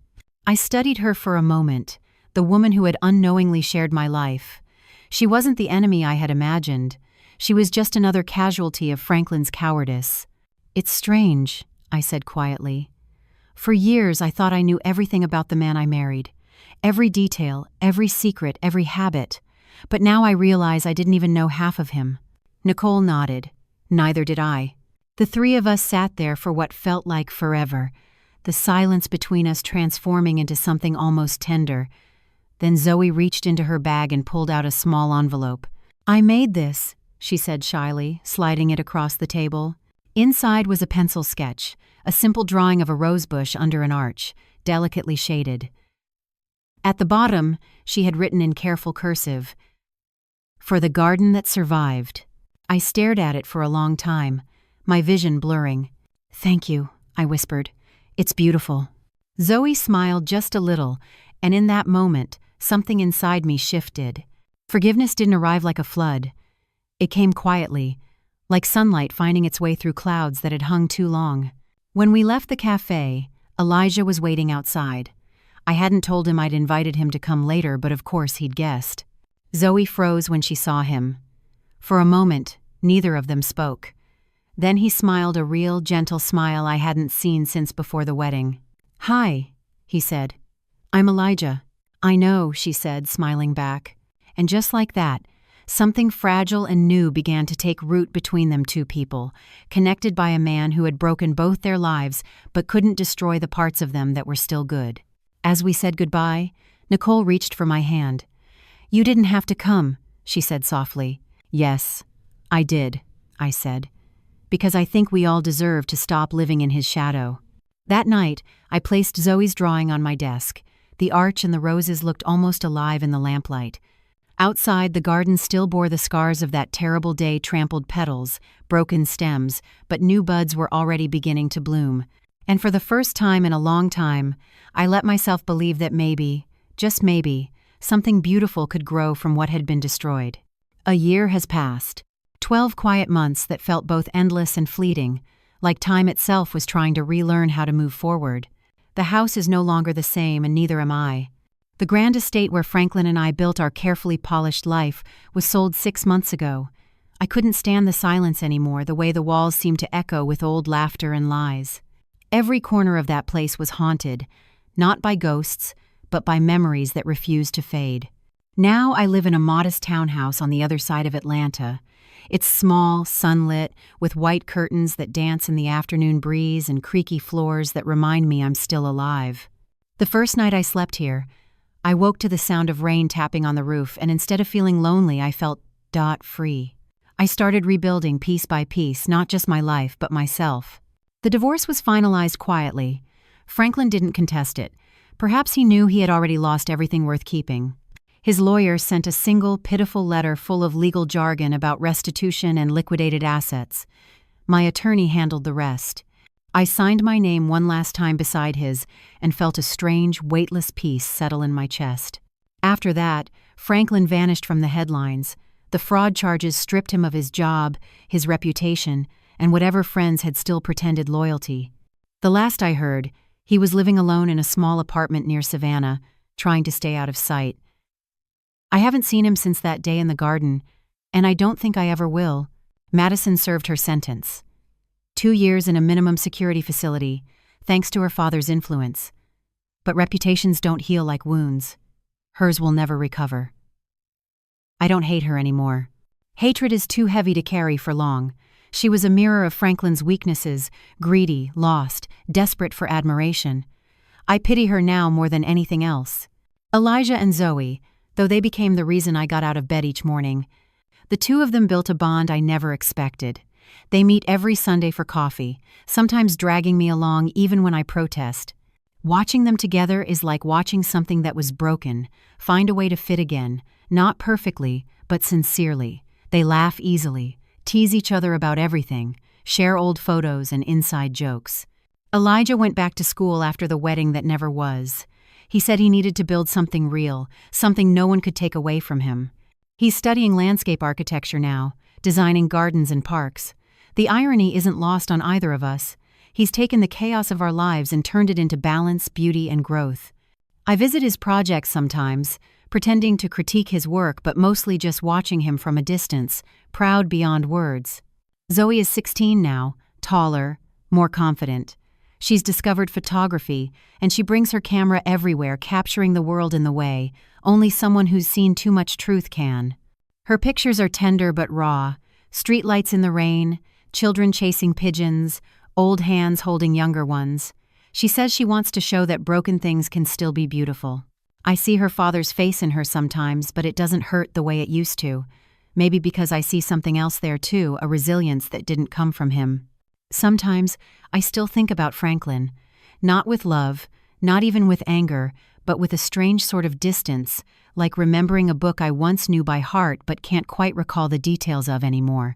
I studied her for a moment, the woman who had unknowingly shared my life. She wasn't the enemy I had imagined. She was just another casualty of Franklin's cowardice. "It's strange," I said quietly. "For years I thought I knew everything about the man I married. Every detail, every secret, every habit. But now I realize I didn't even know half of him." Nicole nodded. Neither did I. The three of us sat there for what felt like forever, the silence between us transforming into something almost tender. Then Zoe reached into her bag and pulled out a small envelope. "I made this," she said shyly, sliding it across the table. Inside was a pencil sketch, a simple drawing of a rosebush under an arch, delicately shaded. At the bottom, she had written in careful cursive, "For the garden that survived." I stared at it for a long time, my vision blurring. "Thank you," I whispered. "It's beautiful." Zoe smiled just a little, and in that moment, something inside me shifted. Forgiveness didn't arrive like a flood. It came quietly, like sunlight finding its way through clouds that had hung too long. When we left the cafe, Elijah was waiting outside. I hadn't told him I'd invited him to come later, but of course he'd guessed. Zoe froze when she saw him. For a moment, neither of them spoke. Then he smiled a real, gentle smile I hadn't seen since before the wedding. "Hi," he said. "I'm Elijah." "I know," she said, smiling back. And just like that, something fragile and new began to take root between them two people, connected by a man who had broken both their lives but couldn't destroy the parts of them that were still good. As we said goodbye, Nicole reached for my hand. "You didn't have to come," she said softly. "Yes, I did," I said, "because I think we all deserve to stop living in his shadow." That night, I placed Zoe's drawing on my desk. The arch and the roses looked almost alive in the lamplight. Outside, the garden still bore the scars of that terrible day: trampled petals, broken stems, but new buds were already beginning to bloom. And for the first time in a long time, I let myself believe that maybe, just maybe, something beautiful could grow from what had been destroyed. A year has passed. 12 quiet months that felt both endless and fleeting, like time itself was trying to relearn how to move forward. The house is no longer the same, and neither am I. The grand estate where Franklin and I built our carefully polished life was sold 6 months ago. I couldn't stand the silence anymore, the way the walls seemed to echo with old laughter and lies. Every corner of that place was haunted, not by ghosts, but by memories that refused to fade. Now I live in a modest townhouse on the other side of Atlanta. It's small, sunlit, with white curtains that dance in the afternoon breeze and creaky floors that remind me I'm still alive. The first night I slept here, I woke to the sound of rain tapping on the roof, and instead of feeling lonely, I felt free. I started rebuilding piece by piece, not just my life, but myself. The divorce was finalized quietly. Franklin didn't contest it. Perhaps he knew he had already lost everything worth keeping. His lawyer sent a single, pitiful letter full of legal jargon about restitution and liquidated assets. My attorney handled the rest. I signed my name one last time beside his and felt a strange, weightless peace settle in my chest. After that, Franklin vanished from the headlines. The fraud charges stripped him of his job, his reputation, and whatever friends had still pretended loyalty. The last I heard, he was living alone in a small apartment near Savannah, trying to stay out of sight. I haven't seen him since that day in the garden, and I don't think I ever will. Madison served her sentence. 2 years in a minimum security facility, thanks to her father's influence. But reputations don't heal like wounds. Hers will never recover. I don't hate her anymore. Hatred is too heavy to carry for long. She was a mirror of Franklin's weaknesses, greedy, lost, desperate for admiration. I pity her now more than anything else. Elijah and Zoe, though they became the reason I got out of bed each morning, the two of them built a bond I never expected. They meet every Sunday for coffee, sometimes dragging me along even when I protest. Watching them together is like watching something that was broken find a way to fit again, not perfectly, but sincerely. They laugh easily, tease each other about everything, share old photos and inside jokes. Elijah went back to school after the wedding that never was. He said he needed to build something real, something no one could take away from him. He's studying landscape architecture now, designing gardens and parks. The irony isn't lost on either of us. He's taken the chaos of our lives and turned it into balance, beauty, and growth. I visit his projects sometimes, pretending to critique his work but mostly just watching him from a distance, proud beyond words. Zoe is 16 now, taller, more confident. She's discovered photography, and she brings her camera everywhere, capturing the world in the way only someone who's seen too much truth can. Her pictures are tender but raw, streetlights in the rain, children chasing pigeons, old hands holding younger ones. She says she wants to show that broken things can still be beautiful. I see her father's face in her sometimes, but it doesn't hurt the way it used to. Maybe because I see something else there too, a resilience that didn't come from him. Sometimes I still think about Franklin, not with love, not even with anger, but with a strange sort of distance, like remembering a book I once knew by heart but can't quite recall the details of anymore.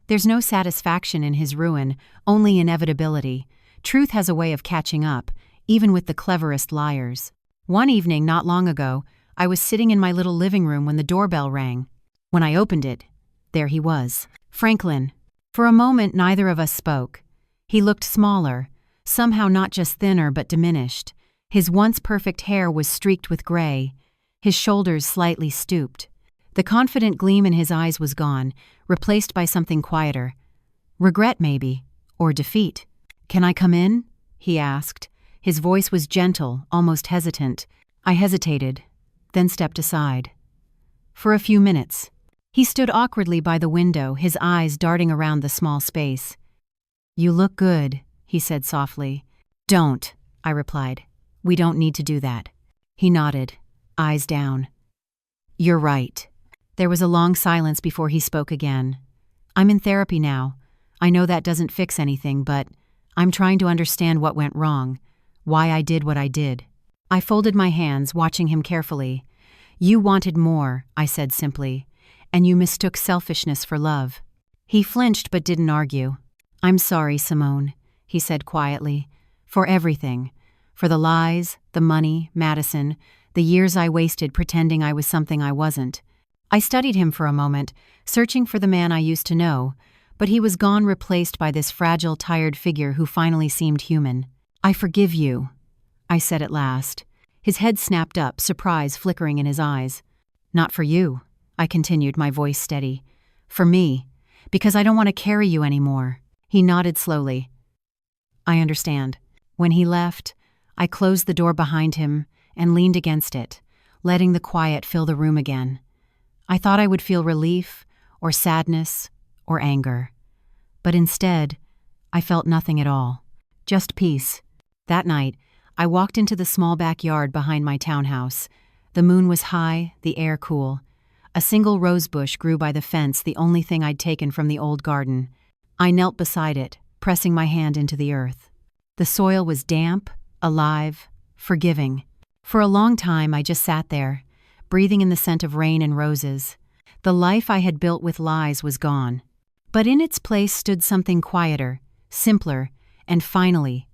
There's no satisfaction in his ruin, only inevitability. Truth has a way of catching up, even with the cleverest liars. One evening not long ago, I was sitting in my little living room when the doorbell rang. When I opened it, there he was, Franklin. For a moment, neither of us spoke. He looked smaller, somehow not just thinner but diminished. His once perfect hair was streaked with gray, his shoulders slightly stooped. The confident gleam in his eyes was gone, replaced by something quieter. Regret, maybe, or defeat. "Can I come in?" he asked. His voice was gentle, almost hesitant. I hesitated, then stepped aside. For a few minutes. He stood awkwardly by the window, his eyes darting around the small space. "You look good," he said softly. "Don't," I replied. "We don't need to do that." He nodded, eyes down. "You're right." There was a long silence before he spoke again. "I'm in therapy now. I know that doesn't fix anything, but I'm trying to understand what went wrong, why I did what I did." I folded my hands, watching him carefully. "You wanted more," I said simply, "and you mistook selfishness for love." He flinched but didn't argue. "I'm sorry, Simone," he said quietly, "for everything. For the lies, the money, Madison, the years I wasted pretending I was something I wasn't." I studied him for a moment, searching for the man I used to know, but he was gone, replaced by this fragile, tired figure who finally seemed human. "I forgive you," I said at last. His head snapped up, surprise flickering in his eyes. "Not for you," I continued, my voice steady. "For me, because I don't want to carry you anymore." He nodded slowly. "I understand." When he left, I closed the door behind him and leaned against it, letting the quiet fill the room again. I thought I would feel relief, or sadness, or anger. But instead, I felt nothing at all. Just peace. That night, I walked into the small backyard behind my townhouse. The moon was high, the air cool. A single rose bush grew by the fence, the only thing I'd taken from the old garden. I knelt beside it, pressing my hand into the earth. The soil was damp, alive, forgiving. For a long time, I just sat there, breathing in the scent of rain and roses. The life I had built with lies was gone. But in its place stood something quieter, simpler, and finally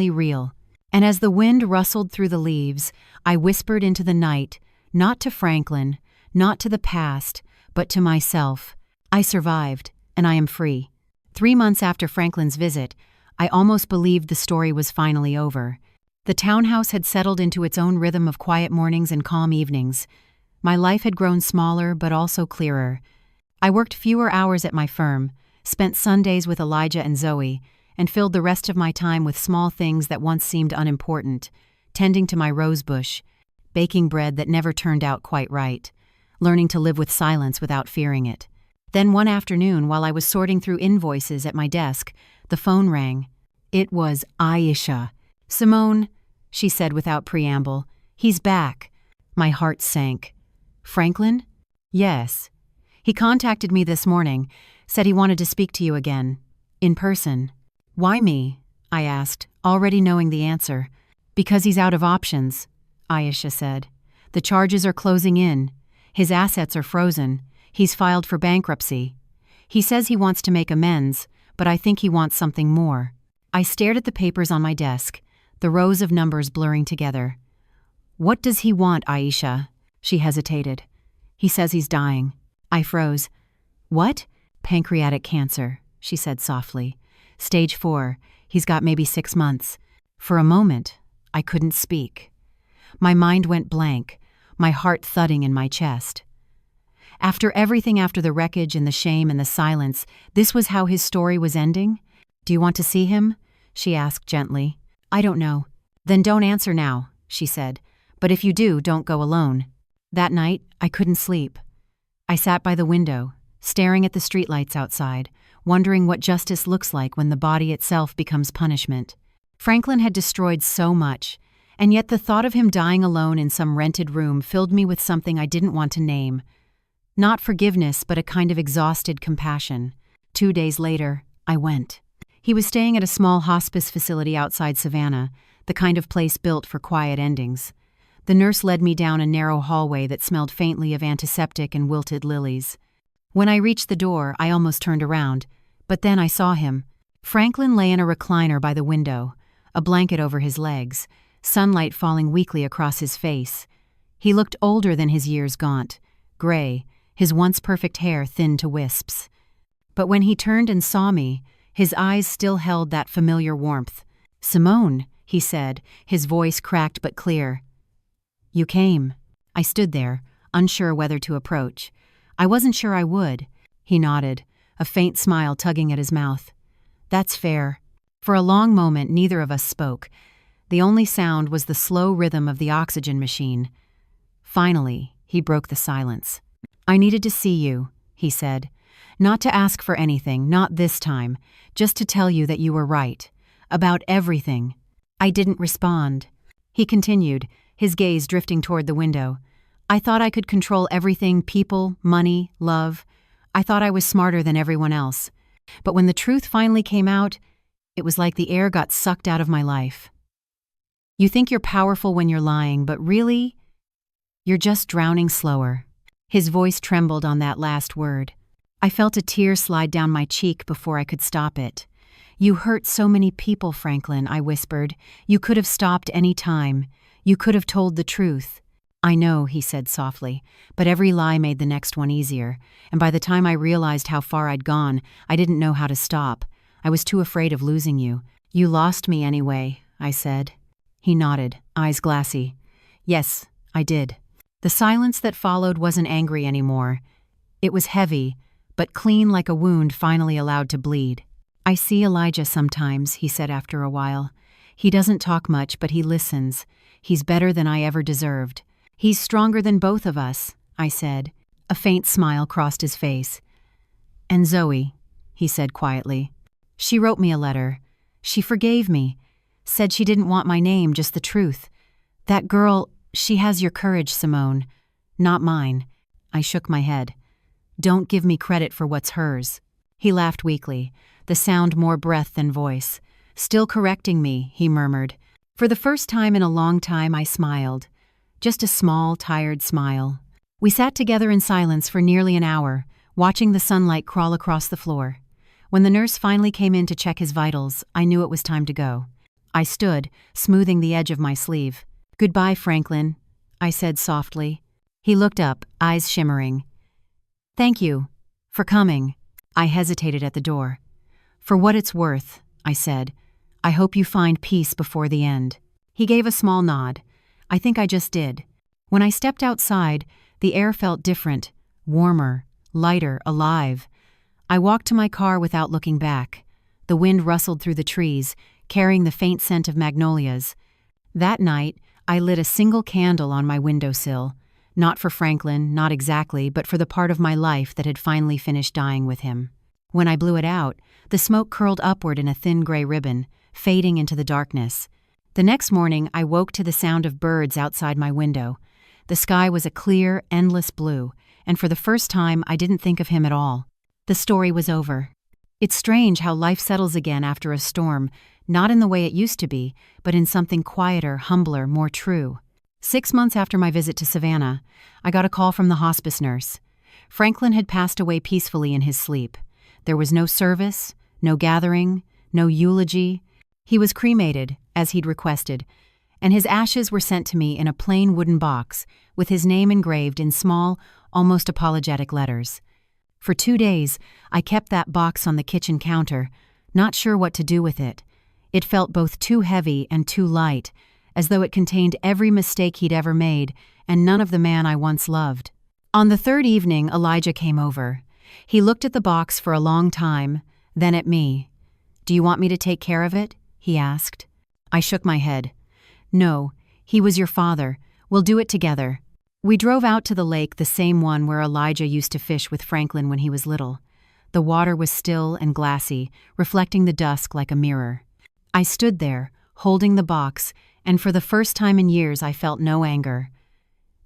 real. And as the wind rustled through the leaves, I whispered into the night, not to Franklin, not to the past, but to myself. I survived, and I am free. 3 months after Franklin's visit, I almost believed the story was finally over. The townhouse had settled into its own rhythm of quiet mornings and calm evenings. My life had grown smaller but also clearer. I worked fewer hours at my firm, spent Sundays with Elijah and Zoe, and filled the rest of my time with small things that once seemed unimportant, tending to my rosebush, baking bread that never turned out quite right, learning to live with silence without fearing it. Then one afternoon, while I was sorting through invoices at my desk, the phone rang. It was Aisha. "Simone," she said without preamble, "he's back." My heart sank. "Franklin?" "Yes. He contacted me this morning, said he wanted to speak to you again. In person." "Why me?" I asked, already knowing the answer. "Because he's out of options," Aisha said. "The charges are closing in. His assets are frozen. He's filed for bankruptcy. He says he wants to make amends, but I think he wants something more." I stared at the papers on my desk, the rows of numbers blurring together. "What does he want, Aisha?" She hesitated. "He says he's dying." I froze. "What?" "Pancreatic cancer," she said softly. "Stage 4. He's got maybe 6 months." For a moment, I couldn't speak. My mind went blank, my heart thudding in my chest. After everything, after the wreckage and the shame and the silence, this was how his story was ending? "Do you want to see him?" she asked gently. "I don't know." "Then don't answer now," she said. "But if you do, don't go alone." That night, I couldn't sleep. I sat by the window, staring at the streetlights outside, wondering what justice looks like when the body itself becomes punishment. Franklin had destroyed so much, and yet the thought of him dying alone in some rented room filled me with something I didn't want to name. Not forgiveness, but a kind of exhausted compassion. 2 days later, I went. He was staying at a small hospice facility outside Savannah, the kind of place built for quiet endings. The nurse led me down a narrow hallway that smelled faintly of antiseptic and wilted lilies. When I reached the door, I almost turned around, but then I saw him. Franklin lay in a recliner by the window, a blanket over his legs, sunlight falling weakly across his face. He looked older than his years gaunt, gray, his once perfect hair thin to wisps. But when he turned and saw me, his eyes still held that familiar warmth. "Simone," he said, his voice cracked but clear. "You came." I stood there, unsure whether to approach. I wasn't sure I would. He nodded, a faint smile tugging at his mouth. That's fair. For a long moment, neither of us spoke. The only sound was the slow rhythm of the oxygen machine. Finally, he broke the silence. I needed to see you, he said. Not to ask for anything, not this time, just to tell you that you were right. About everything. I didn't respond. He continued, his gaze drifting toward the window. I thought I could control everything, people, money, love. I thought I was smarter than everyone else. But when the truth finally came out, it was like the air got sucked out of my life. You think you're powerful when you're lying, but really, you're just drowning slower. His voice trembled on that last word. I felt a tear slide down my cheek before I could stop it. You hurt so many people, Franklin, I whispered. You could have stopped any time. You could have told the truth. I know, he said softly, but every lie made the next one easier, and by the time I realized how far I'd gone, I didn't know how to stop. I was too afraid of losing you. You lost me anyway, I said. He nodded, eyes glassy. Yes, I did. The silence that followed wasn't angry anymore. It was heavy, but clean like a wound finally allowed to bleed. I see Elijah sometimes, he said after a while. He doesn't talk much, but he listens. He's better than I ever deserved. He's stronger than both of us, I said. A faint smile crossed his face. And Zoe, he said quietly. She wrote me a letter. She forgave me. Said she didn't want my name, just the truth. That girl, she has your courage, Simone. Not mine. I shook my head. Don't give me credit for what's hers. He laughed weakly, the sound more breath than voice. Still correcting me, he murmured. For the first time in a long time, I smiled. Just a small, tired smile. We sat together in silence for nearly an hour, watching the sunlight crawl across the floor. When the nurse finally came in to check his vitals, I knew it was time to go. I stood, smoothing the edge of my sleeve. Goodbye, Franklin, I said softly. He looked up, eyes shimmering. Thank you. For coming. I hesitated at the door. For what it's worth, I said. I hope you find peace before the end. He gave a small nod. I think I just did. When I stepped outside, the air felt different, warmer, lighter, alive. I walked to my car without looking back. The wind rustled through the trees, carrying the faint scent of magnolias. That night, I lit a single candle on my windowsill. Not for Franklin, not exactly, but for the part of my life that had finally finished dying with him. When I blew it out, the smoke curled upward in a thin gray ribbon, fading into the darkness. The next morning, I woke to the sound of birds outside my window. The sky was a clear, endless blue, and for the first time, I didn't think of him at all. The story was over. It's strange how life settles again after a storm, not in the way it used to be, but in something quieter, humbler, more true. 6 months after my visit to Savannah, I got a call from the hospice nurse. Franklin had passed away peacefully in his sleep. There was no service, no gathering, no eulogy. He was cremated, as he'd requested, and his ashes were sent to me in a plain wooden box with his name engraved in small, almost apologetic letters. For 2 days, I kept that box on the kitchen counter, not sure what to do with it. It felt both too heavy and too light, as though it contained every mistake he'd ever made and none of the man I once loved. On the third evening, Elijah came over. He looked at the box for a long time, then at me. "Do you want me to take care of it?" he asked. I shook my head. "No, he was your father. We'll do it together." We drove out to the lake, the same one where Elijah used to fish with Franklin when he was little. The water was still and glassy, reflecting the dusk like a mirror. I stood there, holding the box, and for the first time in years I felt no anger.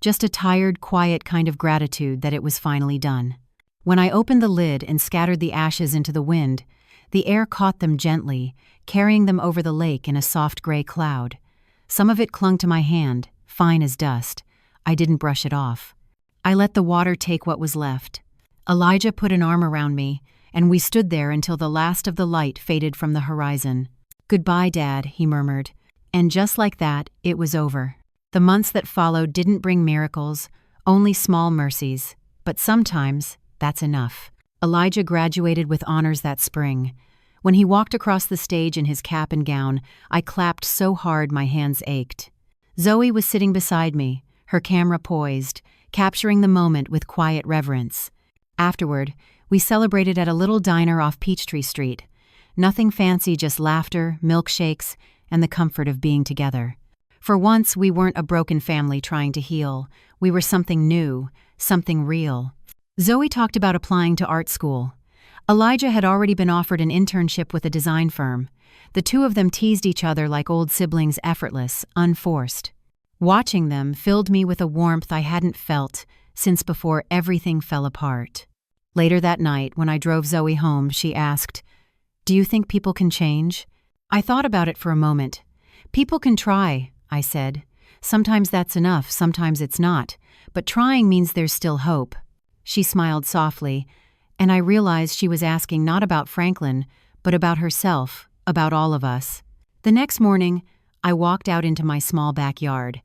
Just a tired, quiet kind of gratitude that it was finally done. When I opened the lid and scattered the ashes into the wind, the air caught them gently, carrying them over the lake in a soft gray cloud. Some of it clung to my hand, fine as dust. I didn't brush it off. I let the water take what was left. Elijah put an arm around me, and we stood there until the last of the light faded from the horizon. "Goodbye, Dad," he murmured. And just like that, it was over. The months that followed didn't bring miracles, only small mercies. But sometimes, that's enough. Elijah graduated with honors that spring. When he walked across the stage in his cap and gown, I clapped so hard my hands ached. Zoe was sitting beside me, her camera poised, capturing the moment with quiet reverence. Afterward, we celebrated at a little diner off Peachtree Street. Nothing fancy, just laughter, milkshakes, and the comfort of being together. For once, we weren't a broken family trying to heal. We were something new, something real. Zoe talked about applying to art school. Elijah had already been offered an internship with a design firm. The two of them teased each other like old siblings, effortless, unforced. Watching them filled me with a warmth I hadn't felt since before everything fell apart. Later that night, when I drove Zoe home, she asked, "Do you think people can change?" I thought about it for a moment. "People can try," I said. "Sometimes that's enough, sometimes it's not. But trying means there's still hope." She smiled softly, and I realized she was asking not about Franklin, but about herself, about all of us. The next morning, I walked out into my small backyard.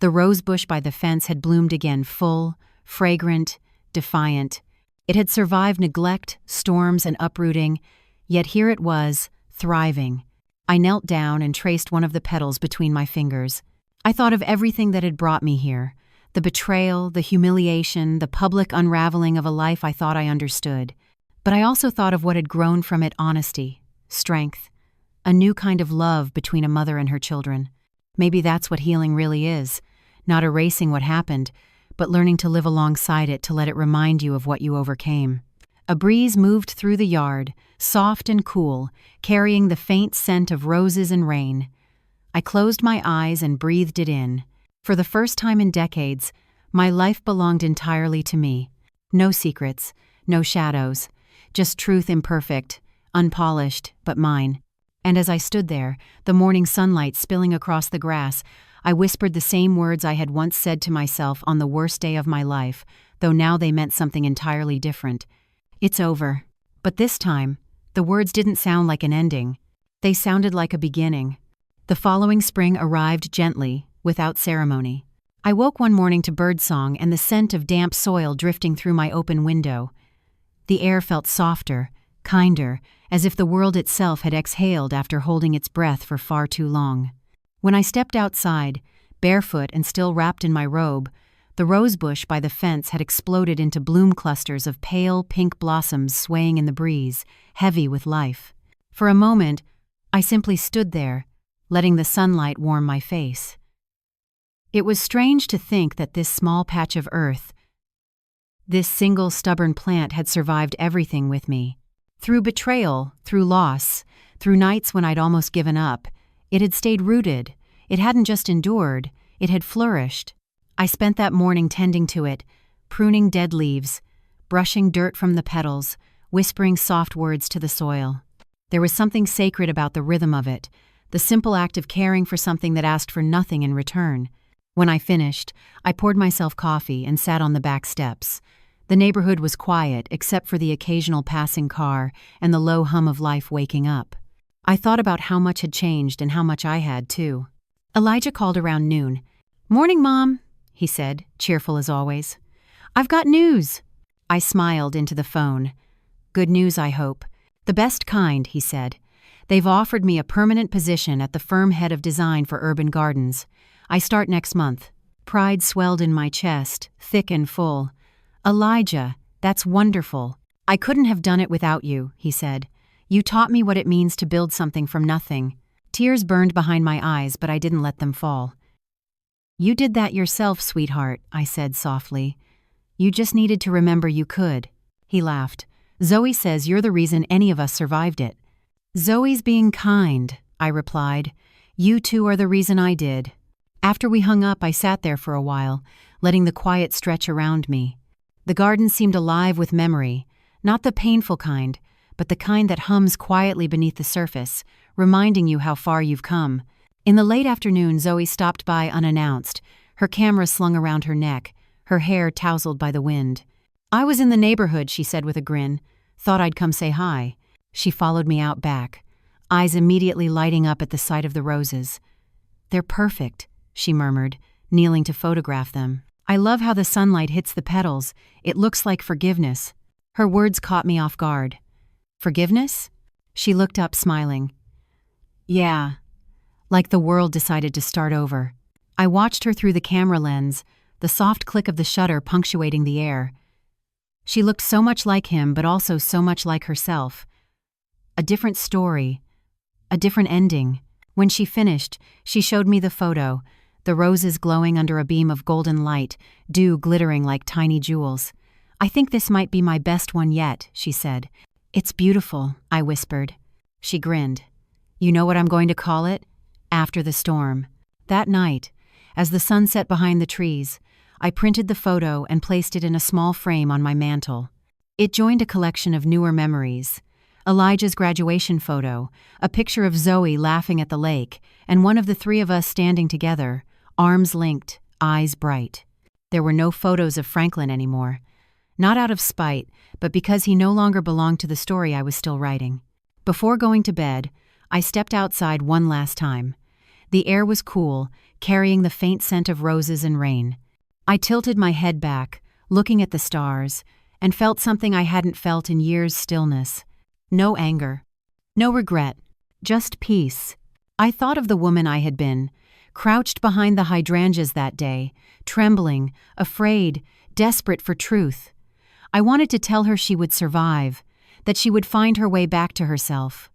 The rose bush by the fence had bloomed again, full, fragrant, defiant. It had survived neglect, storms, and uprooting, yet here it was, thriving. I knelt down and traced one of the petals between my fingers. I thought of everything that had brought me here. The betrayal, the humiliation, the public unraveling of a life I thought I understood. But I also thought of what had grown from it: honesty, strength, a new kind of love between a mother and her children. Maybe that's what healing really is, not erasing what happened, but learning to live alongside it, to let it remind you of what you overcame. A breeze moved through the yard, soft and cool, carrying the faint scent of roses and rain. I closed my eyes and breathed it in. For the first time in decades, my life belonged entirely to me. No secrets, no shadows, just truth, imperfect, unpolished, but mine. And as I stood there, the morning sunlight spilling across the grass, I whispered the same words I had once said to myself on the worst day of my life, though now they meant something entirely different. "It's over." But this time, the words didn't sound like an ending. They sounded like a beginning. The following spring arrived gently, without ceremony. I woke one morning to birdsong and the scent of damp soil drifting through my open window. The air felt softer, kinder, as if the world itself had exhaled after holding its breath for far too long. When I stepped outside, barefoot and still wrapped in my robe, the rosebush by the fence had exploded into bloom clusters of pale pink blossoms swaying in the breeze, heavy with life. For a moment, I simply stood there, letting the sunlight warm my face. It was strange to think that this small patch of earth, this single stubborn plant, had survived everything with me. Through betrayal, through loss, through nights when I'd almost given up, it had stayed rooted. It hadn't just endured, it had flourished. I spent that morning tending to it, pruning dead leaves, brushing dirt from the petals, whispering soft words to the soil. There was something sacred about the rhythm of it, the simple act of caring for something that asked for nothing in return. When I finished, I poured myself coffee and sat on the back steps. The neighborhood was quiet, except for the occasional passing car and the low hum of life waking up. I thought about how much had changed and how much I had, too. Elijah called around noon. "Morning, Mom," he said, cheerful as always. "I've got news." I smiled into the phone. "Good news, I hope." "The best kind," he said. "They've offered me a permanent position at the firm head of design for urban gardens. I start next month." Pride swelled in my chest, thick and full. "Elijah, that's wonderful. I couldn't have done it without you," he said. "You taught me what it means to build something from nothing." Tears burned behind my eyes, but I didn't let them fall. "You did that yourself, sweetheart," I said softly. "You just needed to remember you could." He laughed. "Zoe says you're the reason any of us survived it." "Zoe's being kind," I replied. "You two are the reason I did." After we hung up, I sat there for a while, letting the quiet stretch around me. The garden seemed alive with memory, not the painful kind, but the kind that hums quietly beneath the surface, reminding you how far you've come. In the late afternoon, Zoe stopped by unannounced, her camera slung around her neck, her hair tousled by the wind. "I was in the neighborhood," she said with a grin. "Thought I'd come say hi." She followed me out back, eyes immediately lighting up at the sight of the roses. "They're perfect," she murmured, kneeling to photograph them. "I love how the sunlight hits the petals. It looks like forgiveness." Her words caught me off guard. "Forgiveness?" She looked up, smiling. "Yeah." Like the world decided to start over. I watched her through the camera lens, the soft click of the shutter punctuating the air. She looked so much like him, but also so much like herself. A different story, a different ending. When she finished, she showed me the photo, the roses glowing under a beam of golden light, dew glittering like tiny jewels. "I think this might be my best one yet," she said. "It's beautiful," I whispered. She grinned. "You know what I'm going to call it? After the storm." That night, as the sun set behind the trees, I printed the photo and placed it in a small frame on my mantel. It joined a collection of newer memories. Elijah's graduation photo, a picture of Zoe laughing at the lake, and one of the three of us standing together, arms linked, eyes bright. There were no photos of Franklin anymore. Not out of spite, but because he no longer belonged to the story I was still writing. Before going to bed, I stepped outside one last time. The air was cool, carrying the faint scent of roses and rain. I tilted my head back, looking at the stars, and felt something I hadn't felt in years' stillness. No anger, no regret, just peace. I thought of the woman I had been, crouched behind the hydrangeas that day, trembling, afraid, desperate for truth. I wanted to tell her she would survive, that she would find her way back to herself,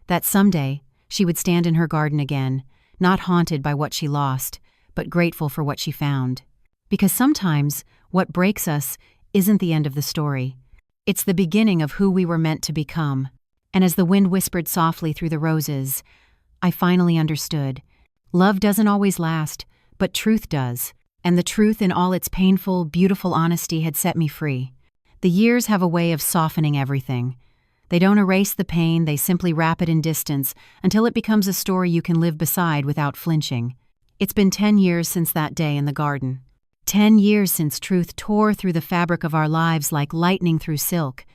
that someday she would stand in her garden again, not haunted by what she lost, but grateful for what she found. Because sometimes what breaks us isn't the end of the story. It's the beginning of who we were meant to become. And as the wind whispered softly through the roses, I finally understood. Love doesn't always last, but truth does. And the truth in all its painful, beautiful honesty had set me free. The years have a way of softening everything. They don't erase the pain, they simply wrap it in distance until it becomes a story you can live beside without flinching. It's been 10 years since that day in the garden. 10 years since truth tore through the fabric of our lives like lightning through silk.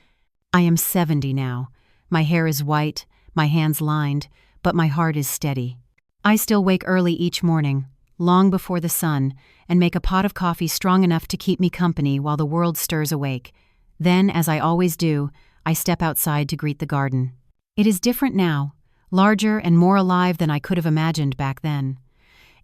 I am 70 now. My hair is white, my hands lined, but my heart is steady. I still wake early each morning, long before the sun, and make a pot of coffee strong enough to keep me company while the world stirs awake. Then, as I always do, I step outside to greet the garden. It is different now, larger and more alive than I could have imagined back then.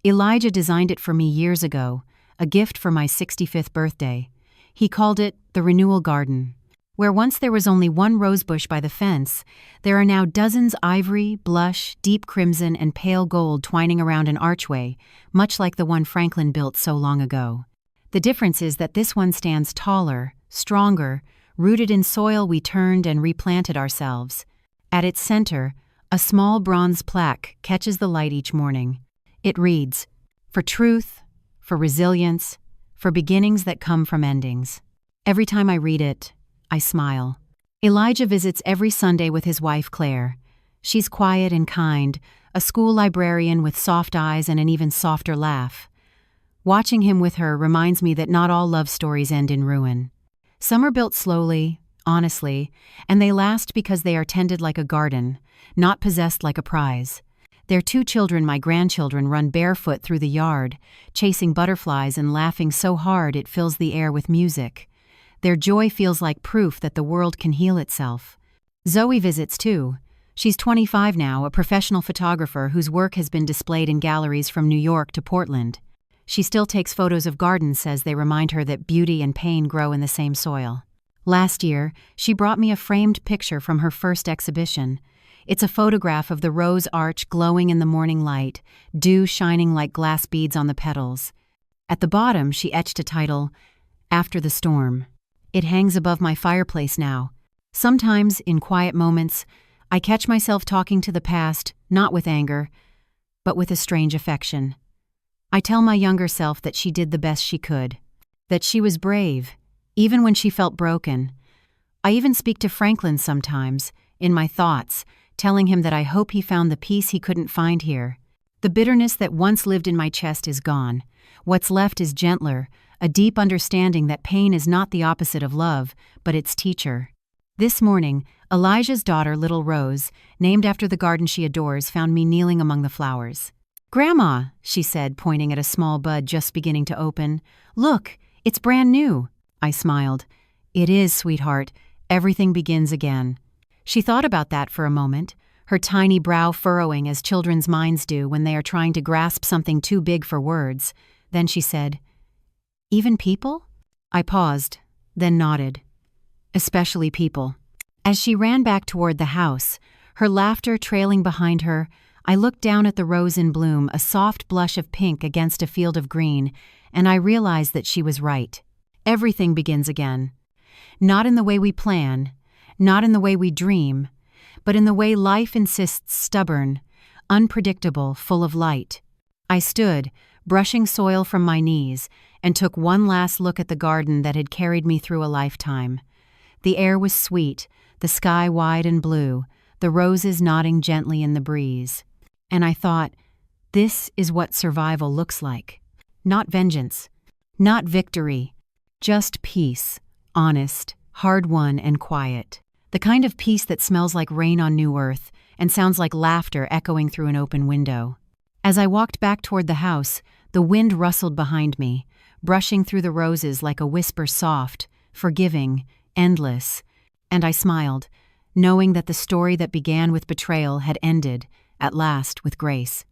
Elijah designed it for me years ago, a gift for my 65th birthday. He called it the Renewal Garden. Where once there was only one rosebush by the fence, there are now dozens ivory, blush, deep crimson, and pale gold twining around an archway, much like the one Franklin built so long ago. The difference is that this one stands taller, stronger, rooted in soil we turned and replanted ourselves. At its center, a small bronze plaque catches the light each morning. It reads, "For truth, for resilience, for beginnings that come from endings." Every time I read it, I smile. Elijah visits every Sunday with his wife Claire. She's quiet and kind, a school librarian with soft eyes and an even softer laugh. Watching him with her reminds me that not all love stories end in ruin. Some are built slowly, honestly, and they last because they are tended like a garden, not possessed like a prize. Their 2 children, my grandchildren, run barefoot through the yard, chasing butterflies and laughing so hard it fills the air with music. Their joy feels like proof that the world can heal itself. Zoe visits too. She's 25 now, a professional photographer whose work has been displayed in galleries from New York to Portland. She still takes photos of gardens, says they remind her that beauty and pain grow in the same soil. Last year, she brought me a framed picture from her first exhibition. It's a photograph of the rose arch glowing in the morning light, dew shining like glass beads on the petals. At the bottom, she etched a title, "After the Storm." It hangs above my fireplace now. Sometimes, in quiet moments, I catch myself talking to the past, not with anger, but with a strange affection. I tell my younger self that she did the best she could, that she was brave, even when she felt broken. I even speak to Franklin sometimes, in my thoughts, telling him that I hope he found the peace he couldn't find here. The bitterness that once lived in my chest is gone. What's left is gentler, a deep understanding that pain is not the opposite of love, but its teacher. This morning, Elijah's daughter, Little Rose, named after the garden she adores, found me kneeling among the flowers. "Grandma," she said, pointing at a small bud just beginning to open. "Look, it's brand new." I smiled. "It is, sweetheart. Everything begins again." She thought about that for a moment, her tiny brow furrowing as children's minds do when they are trying to grasp something too big for words. Then she said, Even people? I paused, then nodded. Especially people. As she ran back toward the house, her laughter trailing behind her, I looked down at the rose in bloom, a soft blush of pink against a field of green, and I realized that she was right. Everything begins again. Not in the way we plan, not in the way we dream, but in the way life insists, stubborn, unpredictable, full of light. I stood, brushing soil from my knees, and took one last look at the garden that had carried me through a lifetime. The air was sweet, the sky wide and blue, the roses nodding gently in the breeze. And I thought, this is what survival looks like. Not vengeance, not victory, just peace, honest, hard-won and quiet. The kind of peace that smells like rain on new earth and sounds like laughter echoing through an open window. As I walked back toward the house, the wind rustled behind me, brushing through the roses like a whisper, soft, forgiving, endless, and I smiled, knowing that the story that began with betrayal had ended, at last, with grace.